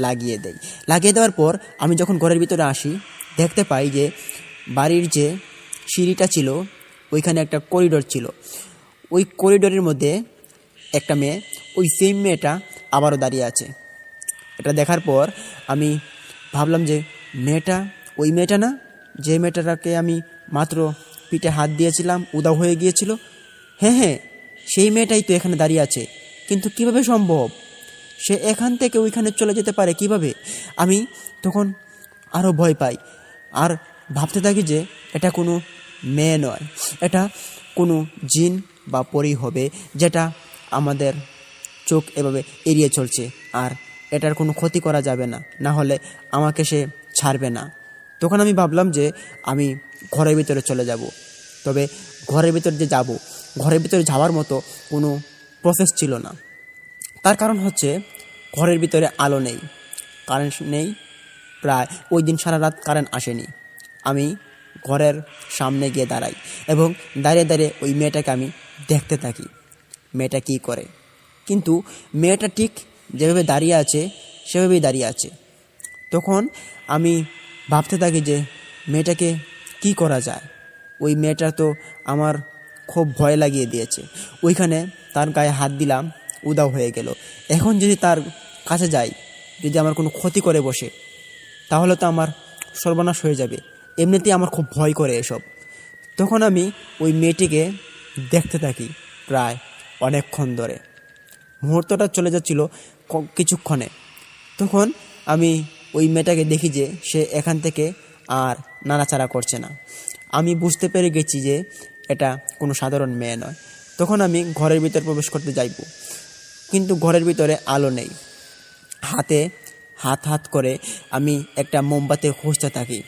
লাগিয়ে দেই। লাগিয়ে দেওয়ার পর আমি যখন ঘরের ভিতরে আসি দেখতে পাই যে বাড়ির যে সিঁড়িটা ছিল ওইখানে একটা করিডোর ছিল। ওই করিডোরের মধ্যে একটা মেয়ে, ওই সেম মেয়েটা আবারও দাঁড়িয়ে আছে। এটা দেখার পর আমি ভাবলাম যে মেয়েটা ওই মেয়েটা না, যে মেয়েটাকে আমি মাত্র পিঠে হাত দিয়েছিলাম, উধাও হয়ে গিয়েছিল। হ্যাঁ, সেই মেয়েটাই তো এখানে দাঁড়িয়ে আছে। কিন্তু কিভাবে সম্ভব? সে এখান থেকে ওইখানে চলে যেতে পারে কিভাবে? আমি তখন আরও ভয় পাই আর ভাবতে থাকি যে এটা কোনো মেয়ে নয়, এটা কোনো জিন বা পরী হবে, যেটা আমাদের চোখ এভাবে এড়িয়ে চলছে। আর এটার কোনো ক্ষতি করা যাবে না, না হলে আমাকে সে ছাড়বে না। তখন আমি ভাবলাম যে আমি ঘরের ভিতরে চলে যাব। তবে ঘরের ভিতরে যে যাব, ঘরের ভিতরে যাওয়ার মতো কোনো প্রসেস ছিল না। তার কারণ হচ্ছে ঘরের ভিতরে আলো নেই, কারেন্ট নেই। প্রায় ওই দিন সারা রাত কারেন্ট আসেনি। আমি ঘরের সামনে গিয়ে দাঁড়াই এবং দাঁড়িয়ে দাঁড়িয়ে ওই মেয়েটাকে আমি দেখতে থাকি মেয়েটা কী করে। কিন্তু মেয়েটা ঠিক যেভাবে দাঁড়িয়ে আছে সেভাবেই দাঁড়িয়ে আছে। তখন আমি ভাবতে থাকি যে মেয়েটাকে কি করা যায়। ওই মেয়েটা তো আমার খুব ভয় লাগিয়ে দিয়েছে। ওইখানে তার গায়ে হাত দিলাম, উধাও হয়ে গেল। এখন যদি তার কাছে যাই, যদি আমার কোনো ক্ষতি করে বসে, তাহলে তো আমার সর্বনাশ হয়ে যাবে। এমনিতেই আমার খুব ভয় করে এসব। তখন আমি ওই মেয়েটিকে দেখতে থাকি প্রায় অনেকক্ষণ ধরে। মুহূর্তটা চলে যাচ্ছিল কিছুক্ষণে। তখন আমি ওই মেয়েটাকে দেখি যে সে এখান থেকে আর নাড়াচাড়া করছে না। আমি বুঝতে পেরে গেছি যে এটা কোনো সাধারণ মেয়ে নয়। তখন আমি ঘরের ভিতর প্রবেশ করতে যাইব, কিন্তু ঘরের ভিতরে আলো নেই। হাতে হাত করে আমি একটা মোমবাতি খুঁজতে থাকি।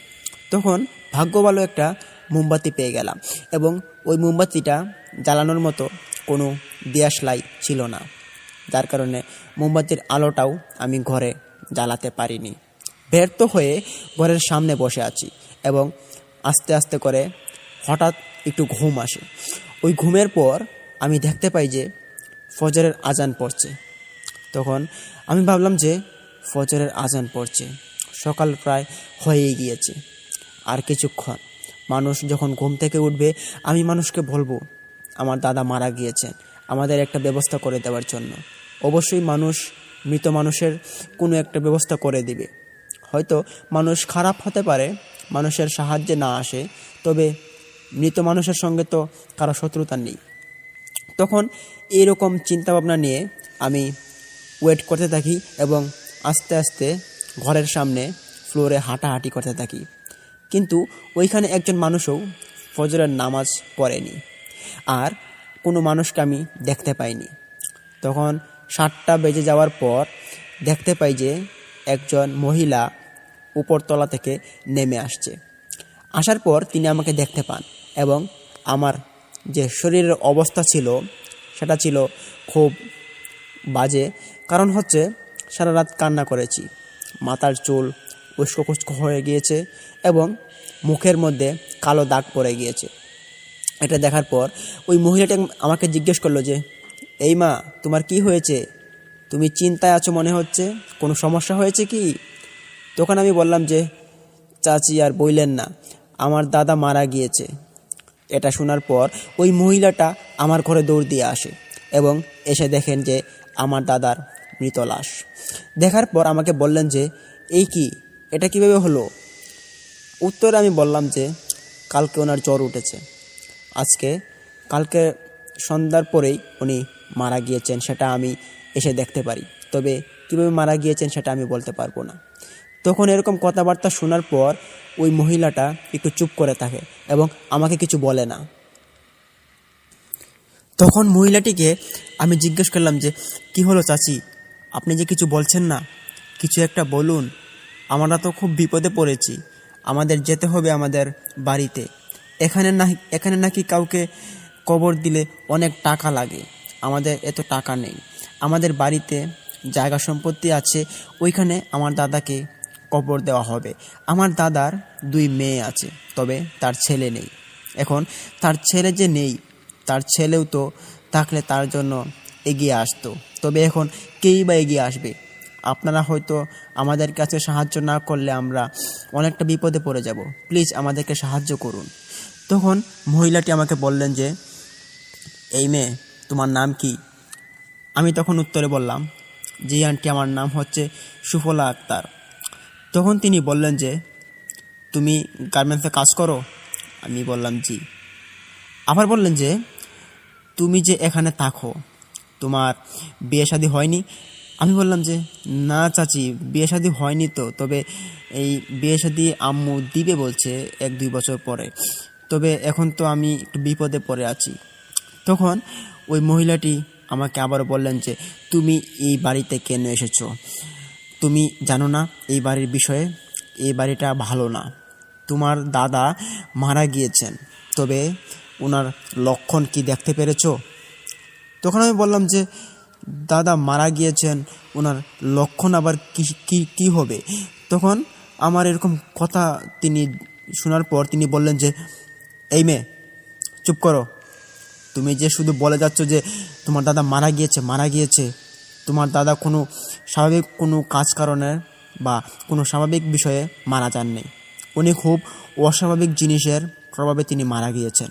তখন ভাগ্য ভালো একটা মোমবাতি পেয়ে গেলাম এবং ওই মোমবাতিটা জ্বালানোর মতো কোনো দেশলাই ছিল না, যার কারণে মোমবাতির আলোটাও আমি ঘরে জ্বালাতে পারিনি। ব্যর্থ হয়ে ঘরের সামনে বসে আছি এবং আস্তে আস্তে করে হঠাৎ একটু ঘুম আসে। ওই ঘুমের পর আমি দেখতে পাই যে ফজরের আজান পড়ছে। তখন আমি ভাবলাম যে ফজরের আজান পড়ছে, সকাল প্রায় হয়েই গিয়েছে, আর কিছুক্ষণ। মানুষ যখন ঘুম থেকে উঠবে আমি মানুষকে বলবো আমার দাদা মারা গিয়েছেন, আমাদের একটা ব্যবস্থা করে দেওয়ার জন্য। অবশ্যই মানুষ মৃত মানুষের কোনো একটা ব্যবস্থা করে দিবে। হয়তো মানুষ খারাপ হতে পারে, মানুষের সাহায্যে না আসে, তবে মৃত মানুষের সঙ্গে তো কারো শত্রুতা নেই। তখন এইরকম চিন্তাভাবনা নিয়ে আমি ওয়েট করতে থাকি এবং আস্তে আস্তে ঘরের সামনে ফ্লোরে হাঁটাহাঁটি করতে থাকি। কিন্তু ওইখানে একজন মানুষও ফজরের নামাজ পড়েনি, আর কোনো মানুষকে আমি দেখতে পাইনি। তখন 7টা বেজে যাওয়ার পর দেখতে পাই যে একজন মহিলা উপরতলা থেকে নেমে আসছে। আসার পর তিনি আমাকে দেখতে পান এবং আমার যে শরীরের অবস্থা ছিল সেটা ছিল খুব বাজে। কারণ হচ্ছে সারা রাত কান্না করেছি, মাথার চুল উস্কো খুস্কো হয়ে গিয়েছে এবং মুখের মধ্যে কালো দাগ পড়ে গিয়েছে। এটা দেখার পর ওই মহিলাটা আমাকে জিজ্ঞেস করলো যে, এই মা, তোমার কি হয়েছে? তুমি চিন্তায় আছো মনে হচ্ছে, কোনো সমস্যা হয়েছে কি? তখন আমি বললাম যে, চাচি আর বললেন না, আমার দাদা মারা গিয়েছে। এটা শোনার পর ওই মহিলাটা আমার ঘরে দৌড় দিয়ে আসে এবং এসে দেখেন যে আমার দাদার মৃত লাশ। দেখার পর আমাকে বললেন যে, এই কি, এটা কিভাবে হলো? উত্তরে আমি বললাম যে কালকে ওনার জ্বর উঠেছে, কালকে সন্ধ্যার পরেই উনি মারা গিয়েছেন, সেটা আমি এসে দেখতে পারি, তবে কীভাবে মারা গিয়েছেন সেটা আমি বলতে পারবো না। তখন এরকম কথাবার্তা শোনার পর ওই মহিলাটা একটু চুপ করে থাকে এবং আমাকে কিছু বলে না। তখন মহিলাটিকে আমি জিজ্ঞেস করলাম যে, কি হলো চাচি, আপনি যে কিছু বলছেন না, কিছু একটা বলুন, আমরা তো খুব বিপদে পড়েছি, আমাদের যেতে হবে আমাদের বাড়িতে, এখানে নাকি কাউকে কবর দিলে অনেক টাকা লাগে, আমাদের এত টাকা নেই, আমাদের বাড়িতে জায়গা সম্পত্তি আছে, ওইখানে আমার দাদাকে কবর দেওয়া হবে। আমার দাদার 2 মেয়ে আছে, তবে তার ছেলে নেই। এখন তার ছেলে যে নেই, তার ছেলেও তো থাকলে তার জন্য এগিয়ে আসতো, তবে এখন কেই বা এগিয়ে আসবে? আপনারা হয়তো আমাদের কাছে সাহায্য না করলে আমরা অনেকটা বিপদে পড়ে যাব, প্লিজ আমাদেরকে সাহায্য করুন। তখন মহিলাটি আমাকে বললেন যে, এই মেয়ে, তোমার নাম কি? আমি তখন উত্তরে বললাম, জি আন্টি, আমার নাম হচ্ছে সুফলা আক্তার। তখন তিনি বললেন যে, তুমি গার্মেন্টসে কাজ করো? আমি বললাম জি। আবার বললেন যে, তুমি যে এখানে থাকো, তোমার বিয়ে শাদী হয়নি? আমি বললাম যে, না চাচি, বিয়ে শাদী হয়নি তো, তবে এই বিয়ে শাদী আম্মু দিবে বলছে 1-2 বছর পরে, তবে এখন তো আমি একটু বিপদে পড়ে আছি। তখন ওই মহিলাটি আমাকে আবার বললেন যে, তুমি এই বাড়িতে কেন এসেছো? তুমি জানো না এই বাড়ির বিষয়ে? এই বাড়িটা ভালো না, তোমার দাদা মারা গিয়েছেন, তবে ওনার লক্ষণ কি দেখতে পেরেছো? তখন আমি বললাম যে, দাদা মারা গিয়েছেন, ওনার লক্ষণ আবার কি হবে? তখন আমার এরকম কথা তিনি শোনার পর তিনি বললেন যে, এই মেয়ে, চুপ করো, তুমি যে শুধু বলে যাচ্ছ যে তোমার দাদা মারা গিয়েছে, তোমার দাদা কোনো স্বাভাবিক কোনো কাজ কারণে বা কোনো স্বাভাবিক বিষয়ে মারা যাননি, উনি খুব অস্বাভাবিক জিনিসের প্রভাবে তিনি মারা গিয়েছেন।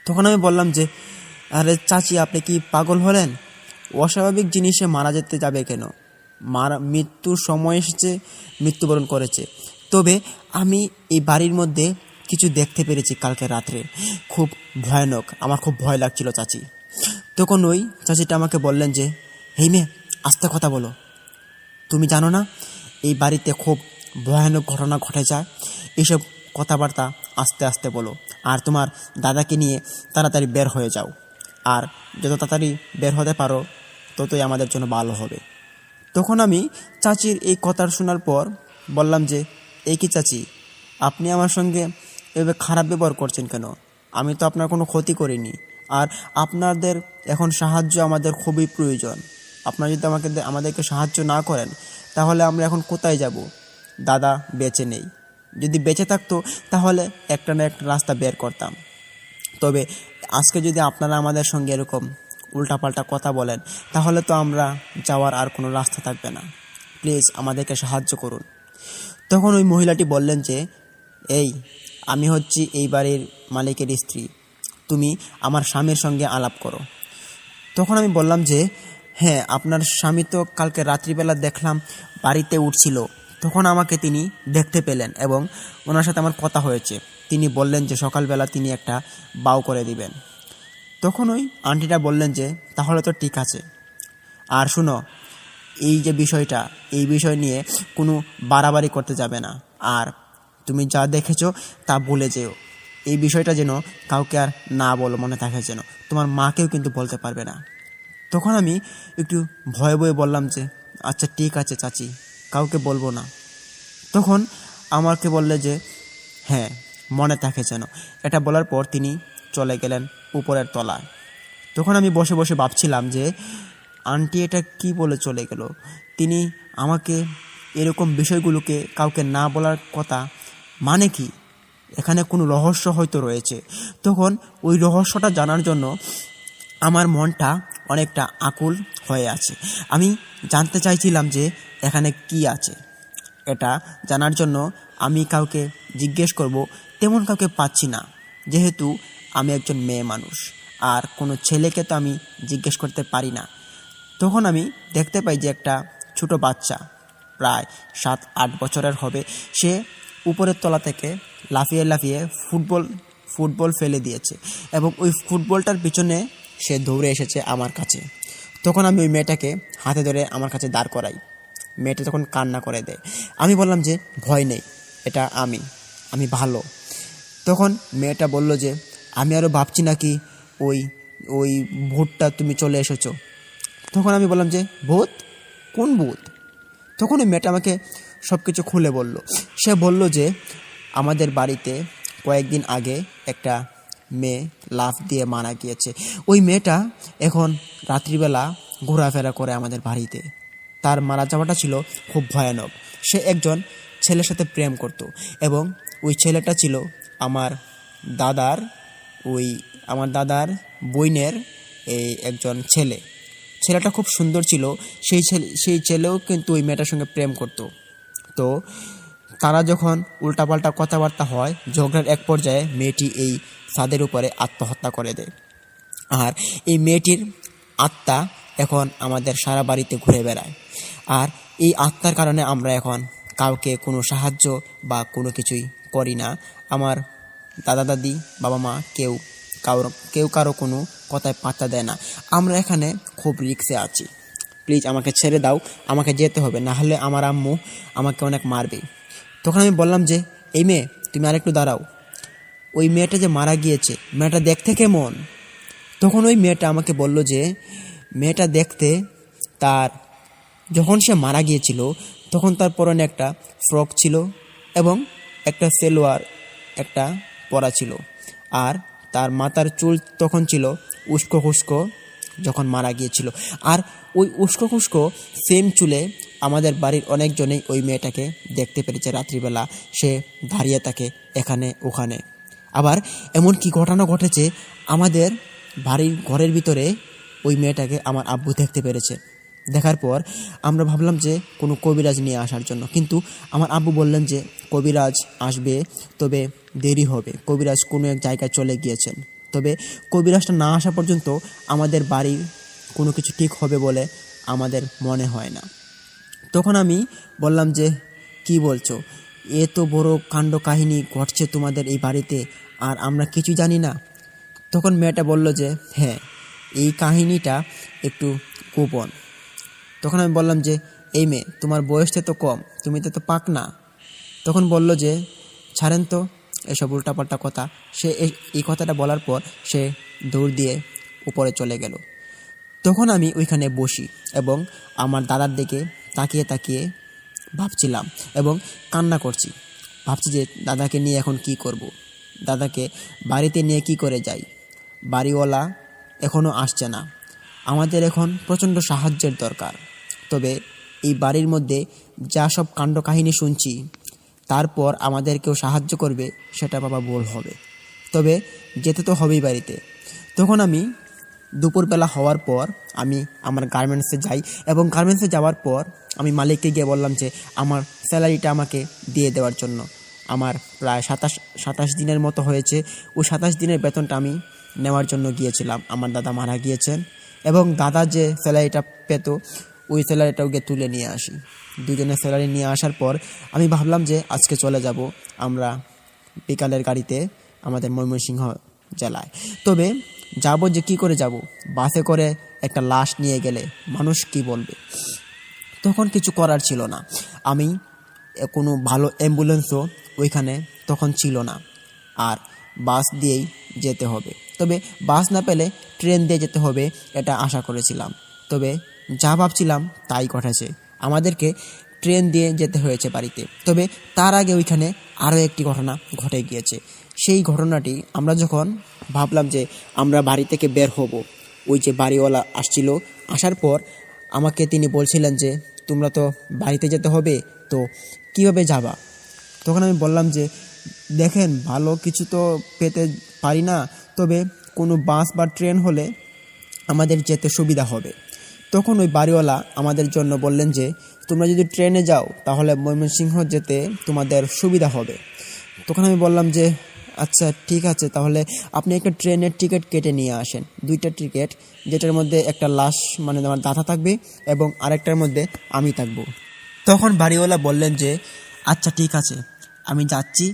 তখন আমি বললাম যে, আরে চাচি, আপনি কি পাগল হলেন? অস্বাভাবিক জিনিসে মারা যেতে যাবে কেন? মৃত্যুর সময় এসেছে, মৃত্যুবরণ করেছে। তবে আমি এই বাড়ির মধ্যে কিছু দেখতে পেরেছি কালকে রাত্রে, খুব ভয়ানক, আমার খুব ভয় লাগছিল চাচি। তখন ওই চাচিটা আমাকে বললেন যে, হেই মেয়ে, আস্তে কথা বলো, তুমি জানো না এই বাড়িতে খুব ভয়ানক ঘটনা ঘটে যায়, এইসব কথাবার্তা আস্তে আস্তে বলো, আর তোমার দাদাকে নিয়ে তাড়াতাড়ি বের হয়ে যাও, আর যত তাড়াতাড়ি বের হতে পারো ততই আমাদের জন্য ভালো হবে। তখন আমি চাচির এই কথা শোনার পর বললাম যে, এই কি চাচি, আপনি আমার সঙ্গে এভাবে খারাপ ব্যবহার করছেন কেন? আমি তো আপনার কোনো ক্ষতি করিনি, আর আপনাদের এখন সাহায্য আমাদের খুবই প্রয়োজন। আপনারা যদি আমাদেরকে সাহায্য না করেন তাহলে আমরা এখন কোথায় যাব? দাদা বেঁচে নেই, যদি বেঁচে থাকতো তাহলে একটা না একটা রাস্তা বের করতাম, তবে আজকে যদি আপনারা আমাদের সঙ্গে এরকম উল্টাপাল্টা কথা বলেন তাহলে তো আমরা যাওয়ার আর কোনো রাস্তা থাকবে না, প্লিজ আমাদেরকে সাহায্য করুন। তখন ওই মহিলাটি বললেন যে, এই, আমি হচ্ছি এই বাড়ির মালিকের স্ত্রী, তুমি আমার স্বামীর সঙ্গে আলাপ করো। তখন আমি বললাম যে, হ্যাঁ, আপনার স্বামী তো কালকে রাত্রিবেলা দেখলাম বাড়িতে উঠছিল, তখন আমাকে তিনি দেখতে পেলেন এবং ওনার সাথে আমার কথা হয়েছে, তিনি বললেন যে সকালবেলা তিনি একটা বাউ করে দিবেন। তখন ওই আন্টিটা বললেন যে, তাহলে তো ঠিক আছে, আর শুনো, এই যে বিষয়টা, এই বিষয় নিয়ে কোনো বাড়াবাড়ি করতে যাবে না, আর তুমি যা দেখেছো তা ভুলে যেও, এই বিষয়টা যেন কাউকে আর না বলো, মনে থাকে যেন, তোমার মাকেও কিন্তু বলতে পারবে না। তখন আমি একটু ভয়ে ভয়ে বললাম যে, আচ্ছা ঠিক আছে চাচি, কাউকে বলবো না। তখন আমাকে বললে যে, হ্যাঁ, মনে থাকে যেন। এটা বলার পর তিনি চলে গেলেন উপরের তলায়। তখন আমি বসে বসে ভাবছিলাম যে, আন্টি এটা কি বলে চলে গেল? তিনি আমাকে এরকম বিষয়গুলোকে কাউকে না বলার কথা মানে কি? এখানে কোনো রহস্য হয়তো রয়েছে। তখন ওই রহস্যটা জানার জন্য আমার মনটা অনেকটা আকুল হয়ে আছে। আমি জানতে চাইছিলাম যে এখানে কি আছে। এটা জানার জন্য আমি কাউকে জিজ্ঞেস করব, তেমন কাউকে পাচ্ছি না, যেহেতু আমি একজন মেয়ে মানুষ, আর কোনো ছেলেকে তো আমি জিজ্ঞেস করতে পারি না। তখন আমি দেখতে পাই যে একটা ছোট বাচ্চা, প্রায় 7-8 বছরের হবে, সে উপরের তলা থেকে লাফিয়ে লাফিয়ে ফুটবল ফেলে দিয়েছে এবং ওই ফুটবলটার পিছনে সে দৌড়ে এসেছে আমার কাছে। তখন আমি ওই মেয়েটাকে হাতে ধরে আমার কাছে দাঁড় করাই। মেয়েটা তখন কান্না করে দেয়। আমি বললাম যে, ভয় নেই, এটা আমি ভালো। তখন মেয়েটা বলল যে, আমি আরও ভাবছি নাকি ওই ওই ভূতটা তুমি চলে এসেছো। তখন আমি বললাম যে ভূত, কোন ভূত? তখন ওই মেয়েটা আমাকে সব কিছু খুলে বলল। সে বলল যে আমাদের বাড়িতে কয়েকদিন আগে একটা মেয়ে লাফ দিয়ে মারা গিয়েছে। ওই মেয়েটা এখন রাত্রিবেলা ঘোরাফেরা করে আমাদের বাড়িতে। তার মারা যাওয়াটা ছিল খুব ভয়ানক। সে একজন ছেলের সাথে প্রেম করত এবং ওই ছেলেটা ছিল আমার দাদার আমার দাদার বোনের একজন ছেলে। ছেলেটা খুব সুন্দর ছিল। সেই ছেলেও কিন্তু ওই মেয়েটার সঙ্গে প্রেম করত। তো তারা যখন উল্টাপাল্টা কথাবার্তা হয়, ঝগড়ার এক পর্যায়ে মেয়েটি এই ছাদের উপরে আত্মহত্যা করে দেয়। আর এই মেয়েটির আত্মা এখন আমাদের সারা বাড়িতে ঘুরে বেড়ায়। আর এই আত্মার কারণে আমরা এখন কাউকে কোনো সাহায্য বা কোনো কিছুই করি না। আমার দাদা দাদি, বাবা মা কেউ কারো কোনো কথায় পাত্তা দেয় না। আমরা এখানে খুব রিস্কে আছি। প্লিজ আমাকে ছেড়ে দাও, আমাকে যেতে হবে, না হলে আমার আম্মু আমাকে অনেক মারবে। তখন আমি বললাম যে এই মেয়ে, তুমি আরেকটু দাঁড়াও। ওই মেয়েটা যে মারা গিয়েছে, মেয়েটা দেখতে কেমন? তখন ওই মেয়েটা আমাকে বলল যে মেয়েটা দেখতে, তার যখন সে মারা গিয়েছিল তখন তার পরনে একটা ফ্রক ছিল এবং একটা সেলোয়ার একটা পরা ছিল। আর তার মাথার চুল তখন ছিল উস্কো খুস্কো যখন মারা গিয়েছিল। আর ওই উস্কো খুস্কো সেম চুলে আমাদের বাড়ির অনেকজনেই ওই মেয়েটাকে দেখতে পেরেছে রাত্রিবেলা। সে দাঁড়িয়ে থাকে এখানে ওখানে। আবার এমন কি ঘটনা ঘটেছে, আমাদের বাড়ির ঘরের ভিতরে ওই মেয়েটাকে আমার আব্বু দেখতে পেরেছে। দেখার পর আমরা ভাবলাম যে কোনো কবিরাজ নিয়ে আসার জন্য, কিন্তু আমার আব্বু বললেন যে কবিরাজ আসবে, তবে দেরি হবে, কবিরাজ কোনো এক জায়গায় চলে গিয়েছেন। তবে কবিরাজটা না আসা পর্যন্ত আমাদের বাড়ির কোনো কিছু ঠিক হবে বলে আমাদের মনে হয় না। তখন আমি বললাম যে কি বলছো, এত বড় কাণ্ড কাহিনী ঘটছে তোমাদের এই বাড়িতে আর আমরা কিছু জানি না? তখন মেয়েটা বলল যে হ্যাঁ, এই কাহিনীটা একটু গোপন। তখন আমি বললাম যে এই মেয়ে, তোমার বয়সটা তো কম, তুমি তো পাক না। তখন বলল যে ছাড়েন তো এসব উল্টাপাল্টা কথা। সে এই কথাটা বলার পর সে দৌড় দিয়ে উপরে চলে গেল। তখন আমি ওইখানে বসি এবং আমার দাদার দিকে তাকিয়ে তাকিয়ে ভাবছিলাম এবং কান্না করছি। ভাবছি যে দাদাকে নিয়ে এখন কি করব, দাদাকে বাড়িতে নিয়ে কি করে যাই। বাড়িওয়ালা এখনও আসছে না। আমাদের এখন প্রচণ্ড সাহায্যের দরকার। তবে এই বাড়ির মধ্যে যা সব কাণ্ড কাহিনী শুনছি, তারপর আমাদের কেউ সাহায্য করবে সেটা বাবা ভুল হবে। তবে যেতে তো হবেই বাড়িতে। তখন আমি দুপুরবেলা হওয়ার পর আমি আমার গার্মেন্টসে যাই এবং গার্মেন্টসে যাওয়ার পর আমি মালিককে গিয়ে বললাম যে আমার স্যালারিটা আমাকে দিয়ে দেওয়ার জন্য। আমার প্রায় 27 দিনের মতো হয়েছে। ওই 27 দিনের বেতনটা আমি নেওয়ার জন্য গিয়েছিলাম। আমার দাদা মারা গিয়েছেন এবং দাদা যে স্যালারিটা পেত ওই স্যালারিটাও গিয়ে তুলে নিয়ে আসি। দুজনের স্যালারি নিয়ে আসার পর আমি ভাবলাম যে আজকে চলে যাব আমরা বিকালের গাড়িতে আমাদের ময়মনসিংহ জেলায়। তবে যাব যে কি করে যাব, বাসে করে একটা লাশ নিয়ে গেলে মানুষ কি বলবে। তখন কিছু করার ছিল না। আমি কোনো ভালো অ্যাম্বুলেন্সও ওইখানে তখন ছিল না, আর বাস দিয়েই যেতে হবে। তবে বাস না পেলে ট্রেন দিয়ে যেতে হবে এটা আশা করেছিলাম। তবে যা ভাবছিলাম তাই ঘটেছে, আমাদেরকে ট্রেন দিয়ে যেতে হয়েছে বাড়িতে। তবে তার আগে ওইখানে আরও একটি ঘটনা ঘটে গিয়েছে। সেই ঘটনাটি আমরা যখন ভাবলাম যে আমরা বাড়ি থেকে বের হব, ওই যে বাড়িওয়ালা আসছিল, আসার পর আমাকে তিনি বলছিলেন যে তোমরা তো বাড়িতে যেতে হবে, তো কীভাবে যাবা? তখন আমি বললাম যে দেখেন, ভালো কিছু তো পেতে পারি না, তবে কোনো বাস বা ট্রেন হলে আমাদের যেতে সুবিধা হবে। তখন ওই বাড়িওয়ালা আমাদের জন্য বললেন যে তোমরা যদি ট্রেনে যাও তাহলে ময়মনসিংহ যেতে তোমাদের সুবিধা হবে। তখন আমি বললাম যে আচ্ছা ঠিক আছে, তাহলে আপনি একটা ট্রেনের টিকিট কেটে নিয়ে আসেন, 2টা টিকিট, যেটার মধ্যে একটা লাশ মানে আমার দাদা থাকবে এবং আরেকটার মধ্যে আমি থাকব। তখন বাড়িওয়ালা বললেন যে আচ্ছা ঠিক আছে, আমি যাচ্ছি,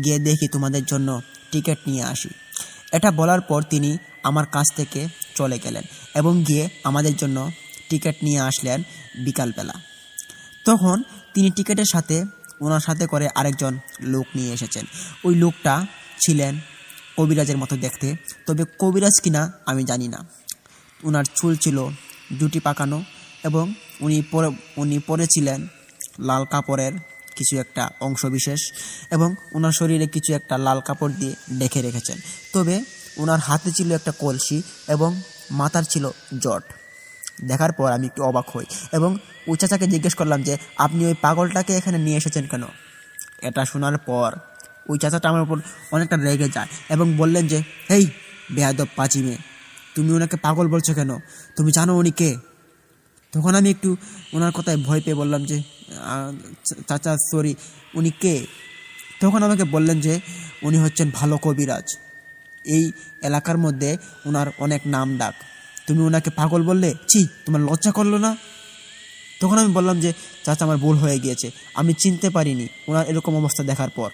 গিয়ে দেখি তোমাদের জন্য টিকিট নিয়ে আসি। এটা বলার পর তিনি আমার কাছ থেকে চলে গেলেন এবং গিয়ে আমাদের জন্য টিকিট নিয়ে আসলেন বিকালবেলা। তখন তিনি টিকিটের সাথে ওনার সাথে করে আরেকজন লোক নিয়ে এসেছেন। ওই লোকটা ছিলেন কবিরাজের মতো দেখতে, তবে কবিরাজ কিনা আমি জানি না। ওনার চুল ছিল দুটি পাকানো এবং উনি পরেছিলেন লাল কাপড়ের কিছু একটা অংশ বিশেষ এবং ওনার শরীরে কিছু একটা লাল কাপড় দিয়ে ঢেকে রেখেছেন। তবে ওনার হাতে ছিল একটা কলসি এবং মাথার ছিল জট। দেখার পর আমি একটু অবাক হই এবং ওই চাচাকে জিজ্ঞেস করলাম যে আপনি ওই পাগলটাকে এখানে নিয়ে এসেছেন কেন? এটা শোনার পর ওই চাচাটা আমার উপর অনেকটা রেগে যায় এবং বললেন যে হেই বেয়াদব পাঁচি মেয়ে, তুমি ওনাকে পাগল বলছো কেন? তুমি জানো উনি কে? তখন আমি একটু ওনার কথায় ভয় পেয়ে বললাম যে চাচা সরি, উনি কে? তখন আমাকে বললেন যে উনি হচ্ছেন ভালো কবিরাজ, এই এলাকার মধ্যে ওনার অনেক নাম ডাক, তুমি ওনাকে পাগল বললে, ছি তোমার লজ্জা করলো না? তখন আমি বললাম যে চাচা আমার ভুল হয়ে গিয়েছে, আমি চিনতে পারিনি ওনার এরকম অবস্থা দেখার পর।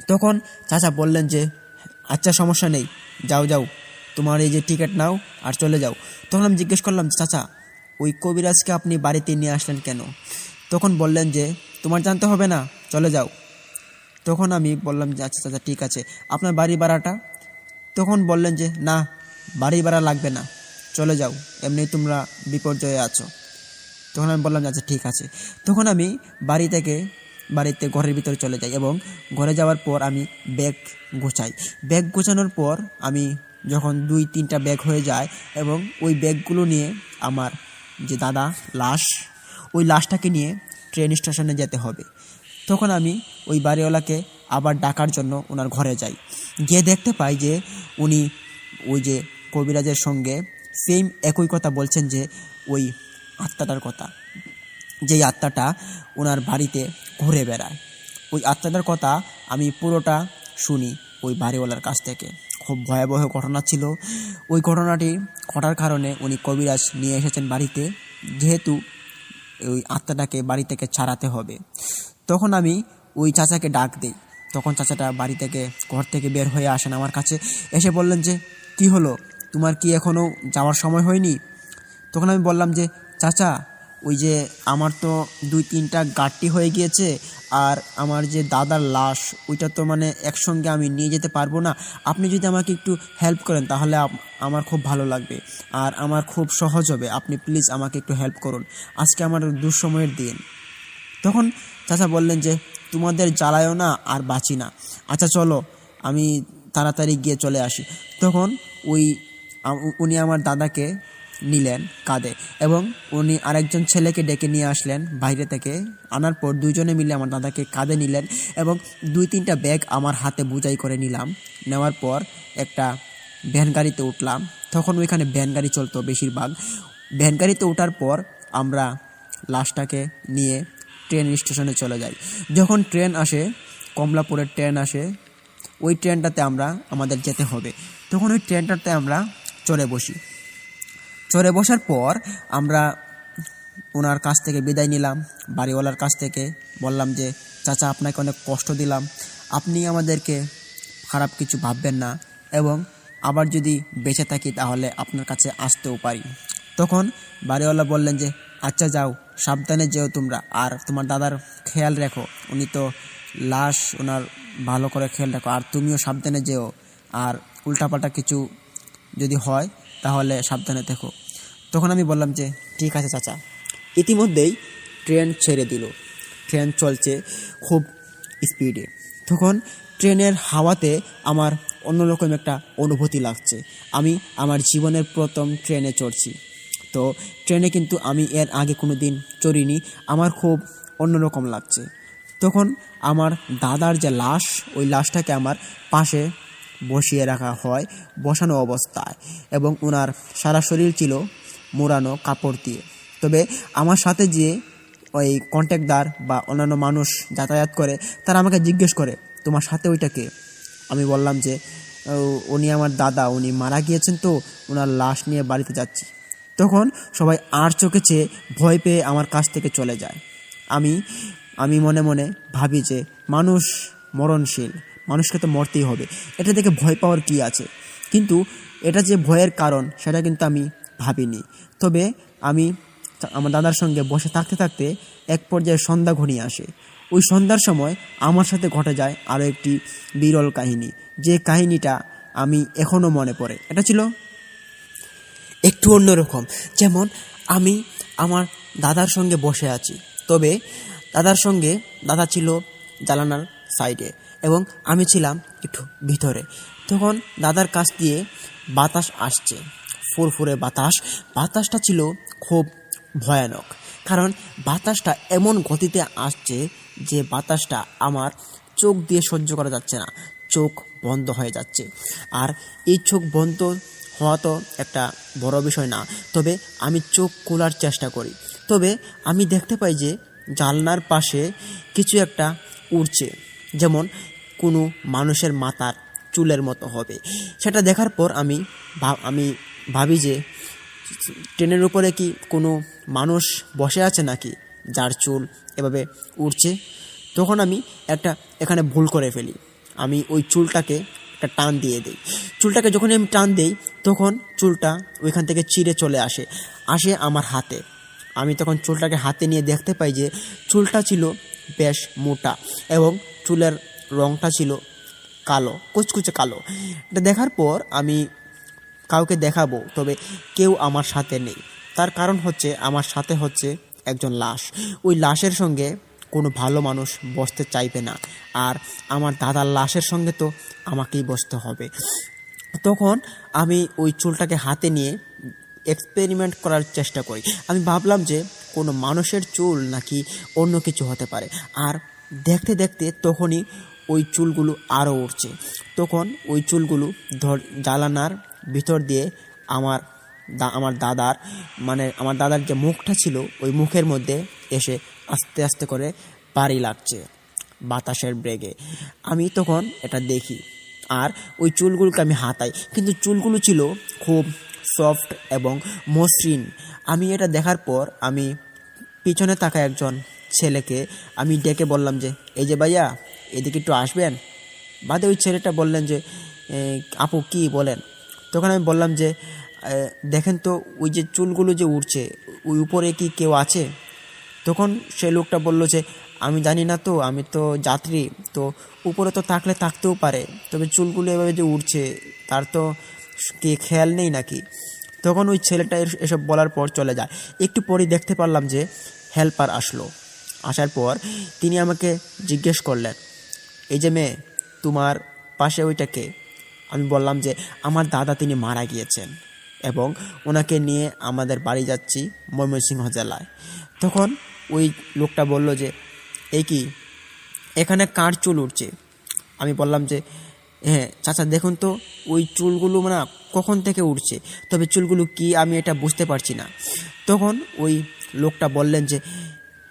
তখন চাচা বললেন যে আচ্ছা সমস্যা নেই, যাও যাও তোমার এই যে টিকিট নাও আর চলে যাও। তখন আমি জিজ্ঞেস করলাম চাচা ওই কবিরাজকে আপনি বাড়িতে নিয়ে আসলেন কেন? তখন বললেন যে তোমার জানতে হবে না, চলে যাও। তখন আমি বললাম যে আচ্ছা চাচা ঠিক আছে, আপনার বাড়ি ভাড়াটা? তখন বললেন যে না, বাড়ি ভাড়া লাগবে না, চলে যাও, এমনি তোমরা বিপর্যয়ে আছো। তখন আমি বললাম আচ্ছা ঠিক আছে। তখন আমি বাড়িতে ঘরের ভিতরে চলে যাই এবং ঘরে যাওয়ার পর আমি ব্যাগ গোছাই। ব্যাগ গোছানোর পর আমি যখন 2-3টা ব্যাগ হয়ে যায় এবং ওই ব্যাগগুলো নিয়ে আমার যে দাদা ওই লাশটাকে নিয়ে ট্রেন স্টেশনে যেতে হবে। তখন আমি ওই বাড়িওয়ালাকে আবার ডাকার জন্য ওনার ঘরে যাই। গিয়ে দেখতে পাই যে উনি ওই যে কবিরাজের সঙ্গে সেম একই কথা বলছেন, যে ওই আত্মাটার কথা, যেই আত্মাটা ওনার বাড়িতে ঘুরে বেড়ায়। ওই আত্মাটার কথা আমি পুরোটা শুনি ওই বাড়িওয়ালার কাছ থেকে। খুব ভয়াবহ ঘটনা ছিল। ওই ঘটনাটি ঘটার কারণে উনি কবিরাজ নিয়ে এসেছেন বাড়িতে, যেহেতু ওই আত্মাটাকে বাড়ি থেকে ছাড়াতে হবে। তখন আমি ওই চাচাকে ডাক দিই। তখন চাচাটা ঘর থেকে বের হয়ে আসেন আমার কাছে, এসে বললেন যে কি হলো, তোমার কি এখনও যাওয়ার সময় হয়নি? তখন আমি বললাম যে চাচা ওই যে আমার তো 2-3টা গাঁটটি হয়ে গিয়েছে, আর আমার যে দাদার লাশ ওইটা তো মানে একসঙ্গে আমি নিয়ে যেতে পারবো না, আপনি যদি আমাকে একটু হেল্প করেন তাহলে আমার খুব ভালো লাগবে আর আমার খুব সহজ হবে, আপনি প্লিজ আমাকে একটু হেল্প করুন, আজকে আমার দুঃসময়ের দিন। তখন চাচা বললেন যে তোমাদের জ্বালায়ও না আর বাঁচি না, আচ্ছা চলো আমি তাড়াতাড়ি গিয়ে চলে আসি। তখন উনি আমার দাদাকে নিলেন কাঁধে এবং উনি আরেকজন ছেলেকে ডেকে নিয়ে আসলেন বাইরে থেকে। আনার পর দুইজনে মিলে আমার দাদাকে কাঁধে নিলেন এবং 2-3টা ব্যাগ আমার হাতে বোঝাই করে নিলাম। নেওয়ার পর একটা ভ্যান গাড়িতে উঠলাম। তখন ওইখানে ভ্যান গাড়ি চলতো বেশিরভাগ। ভ্যান গাড়িতে ওঠার পর আমরা লাশটাকে নিয়ে ট্রেন স্টেশনে চলে যাই। যখন ট্রেন আসে, কমলাপুরের ট্রেন আসে, ওই ট্রেনটাতে আমাদের যেতে হবে। তখন ওই ট্রেনটাতে আমরা চড়ে বসি। চড়ে বসার পর আমরা ওনার কাছ থেকে বিদায় নিলাম, বাড়িওয়ালার কাছ থেকে। বললাম যে চাচা আপনাকে অনেক কষ্ট দিলাম, আপনি আমাদেরকে খারাপ কিছু ভাববেন না এবং আবার যদি বেঁচে থাকি তাহলে আপনার কাছে আসতেও পারি। তখন বাড়িওয়ালা বললেন যে আচ্ছা যাও, সাবধানে যেও তোমরা, আর তোমার দাদার খেয়াল রেখো, উনি তো লাশ, ওনার ভালো করে খেয়াল রাখো, আর তুমিও সাবধানে যেও, আর উল্টাপাল্টা কিছু যদি হয় তাহলে সাবধানে থেকো। তখন আমি বললাম যে ঠিক আছে চাচা। ইতিমধ্যেই ট্রেন ছেড়ে দিল। ট্রেন চলছে খুব স্পিডে। তখন ট্রেনের হাওয়াতে আমার অন্যরকম একটা অনুভূতি লাগছে। আমি আমার জীবনের প্রথম ট্রেনে চড়ছি। তো ট্রেনে কিন্তু আমি এর আগে কোনো দিন চড়িনি, আমার খুব অন্যরকম লাগছে। তখন আমার দাদার যে লাশ, ওই লাশটাকে আমার পাশে বসিয়ে রাখা হয় বসানো অবস্থায় এবং ওনার সারা শরীর ছিল মোড়ানো কাপড় দিয়ে। তবে আমার সাথে যে ওই কন্ট্রাক্টর বা অন্যান্য মানুষ যাতায়াত করে তারা আমাকে জিজ্ঞেস করে তোমার সাথে ওইটা কে? আমি বললাম যে উনি আমার দাদা, উনি মারা গিয়েছেন, তো ওনার লাশ নিয়ে বাড়িতে যাচ্ছি। তখন সবাই আর চোখে চেয়ে ভয় পেয়ে আমার কাছ থেকে চলে যায়। আমি মনে মনে ভাবি যে মানুষ মরণশীল, মানুষকে তো মরতেই হবে, এটা দেখে ভয় পাওয়ার কি আছে। কিন্তু এটা যে ভয়ের কারণ সেটা কিন্তু আমি ভাবিনি। তবে আমি আমার দাদার সঙ্গে বসে থাকতে থাকতে এক পর্যায়ে সন্ধ্যা ঘনিয়ে আসে। ওই সন্ধ্যার সময় আমার সাথে ঘটে যায় আরও একটি বিরল কাহিনী, যে কাহিনীটা আমি এখনও মনে পড়ে। এটা ছিল একটু অন্যরকম। যেমন আমি আমার দাদার সঙ্গে বসে আছি, তবে দাদা ছিল জানালার সাইডে এবং আমি ছিলাম একটু ভিতরে। তখন দাদার কাছ দিয়ে বাতাস আসছে, ফুরফুরে বাতাসটা ছিল খুব ভয়ানক, কারণ বাতাসটা এমন গতিতে আসছে যে বাতাসটা আমার চোখ দিয়ে সহ্য করা যাচ্ছে না, চোখ বন্ধ হয়ে যাচ্ছে। আর এই চোখ বন্ধ হওয়া তো একটা বড় বিষয় না, তবে আমি চোখ খোলার চেষ্টা করি। তবে আমি দেখতে পাই যে জানলার পাশে কিছু একটা উড়ছে, যেমন কোনো মানুষের মাথার চুলের মতো হবে। সেটা দেখার পর আমি ভাবি যে ট্রেনের উপরে কি কোনো মানুষ বসে আছে নাকি যার চুল এভাবে উড়ছে। তখন আমি এখানে ভুল করে ফেলি, আমি ওই চুলটাকে একটা টান দিয়ে দিই। চুলটাকে যখনই আমি টান দিই তখন চুলটা ওইখান থেকে চিরে চলে আসে আমার হাতে। আমি তখন চুলটাকে হাতে নিয়ে দেখতে পাই যে চুলটা ছিল বেশ মোটা এবং চুলের রঙটা ছিল কালো, কুচকুচে কালো। এটা দেখার পর আমি কাউকে দেখাবো, তবে কেউ আমার সাথে নেই। তার কারণ হচ্ছে আমার সাথে হচ্ছে একজন লাশ। ওই লাশের সঙ্গে কোনো ভালো মানুষ বসতে চাইবে না, আর আমার দাদার লাশের সঙ্গে তো আমাকেই বসতে হবে। তখন আমি ওই চুলটাকে হাতে নিয়ে এক্সপেরিমেন্ট করার চেষ্টা করি। আমি ভাবলাম যে কোনো মানুষের চুল নাকি অন্য কিছু হতে পারে। আর দেখতে দেখতে তখনই ওই চুলগুলো আরও উঠছে। তখন ওই চুলগুলো জানালার ভিতর দিয়ে আমার দাদার যে মুখটা ছিল ওই মুখের মধ্যে এসে আস্তে আস্তে করে বাড়ি লাগছে বাতাসের ব্রেগে। আমি তখন এটা দেখি আর ওই চুলগুলোকে আমি হাতাই, কিন্তু চুলগুলো ছিল খুব সফট এবং মসৃণ। আমি এটা দেখার পর আমি পিছনে থাকা একজন ছেলেকে আমি ডেকে বললাম যে এই যে ভাইয়া, এদিকে একটু আসবেন। বাদে ওই ছেলেটা বললেন যে আপু কি বলেন। তখন আমি বললাম যে দেখেন তো ওই যে চুলগুলো যে উড়ছে ওই উপরে কি কেউ আছে। তখন সে লোকটা বলল যে আমি জানি না, তো আমি তো যাত্রী, তো উপরে তো থাকতেও পারে, তবে চুলগুলো এভাবে যে উড়ছে তার তো কি খেয়াল নেই নাকি। তখন ওই ছেলেটা এসব বলার পর চলে যায়। একটু পরেই দেখতে পারলাম যে হেল্পার আসার পর তিনি আমাকে জিজ্ঞেস করলেন, এই যে মেয়ে, তোমার পাশে ওইটা কে? আমি বললাম যে আমার দাদা, তিনি মারা গিয়েছেন এবং ওনাকে নিয়ে আমাদের বাড়ি যাচ্ছি ময়মনসিংহ জেলায়। তখন ওই লোকটা বলল যে এই কি, এখানে কার চুল উঠছে? আমি বললাম যে হ্যাঁ চাচা, দেখুন তো ওই চুলগুলো মানে কখন থেকে উঠছে, তবে চুলগুলো কি আমি এটা বুঝতে পারছি না। তখন ওই লোকটা বললেন যে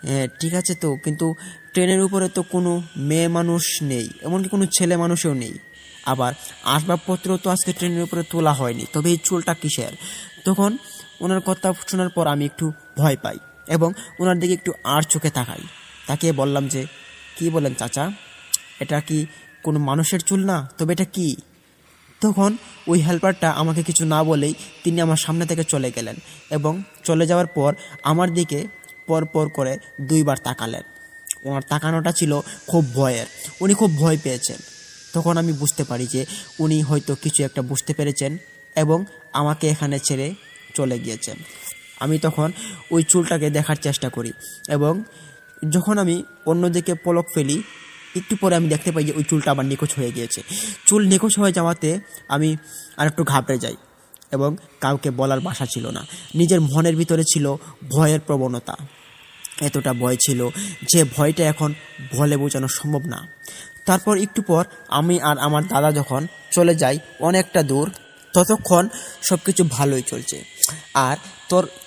হ্যাঁ ঠিক আছে, তো কিন্তু ট্রেনের উপরে তো কোনো মেয়ে মানুষ নেই, এমনকি কোনো ছেলে মানুষও নেই, আবার আসবাবপত্র তো আজকে ট্রেনের উপরে তোলা হয়নি, তবে এই চুলটা কিসের? তখন ওনার কথা শোনার পর আমি একটু ভয় পাই এবং ওনার দিকে একটু আর চোখে তাকিয়ে বললাম যে কি বলেন চাচা, এটা কি কোনো মানুষের চুল না, তবে এটা কি? তখন ওই হেল্পারটা আমাকে কিছু না বলেই তিনি আমার সামনে থেকে চলে গেলেন এবং চলে যাওয়ার পর আমার দিকে পর করে 2 বার তাকালেন। ওনার তাকানোটা ছিল খুব ভয়ের, উনি খুব ভয় পেয়েছেন। তখন আমি বুঝতে পারি যে উনি হয়তো কিছু একটা বুঝতে পেরেছেন এবং আমাকে এখানে ছেড়ে চলে গিয়েছেন। আমি তখন ওই চুলটাকে দেখার চেষ্টা করি এবং যখন আমি অন্যদিকে পলক ফেলি, একটু পরে আমি দেখতে পাই যে ওই চুলটা আবার নিখোঁজ হয়ে গিয়েছে। চুল নিখোঁজ হয়ে যাওয়াতে আমি আর একটু ঘাবড়ে যাই এবং কাউকে বলার ভাষা ছিল না। নিজের মনের ভিতরে ছিল ভয়ের প্রবণতা, এতটা ভয় ছিল যে ভয়টা এখন বলে বোঝানো সম্ভব না। তারপর একটু পর আমি আর আমার দাদা যখন চলে যাই অনেকটা দূর, ততক্ষণ সব কিছু ভালোই চলছে। আর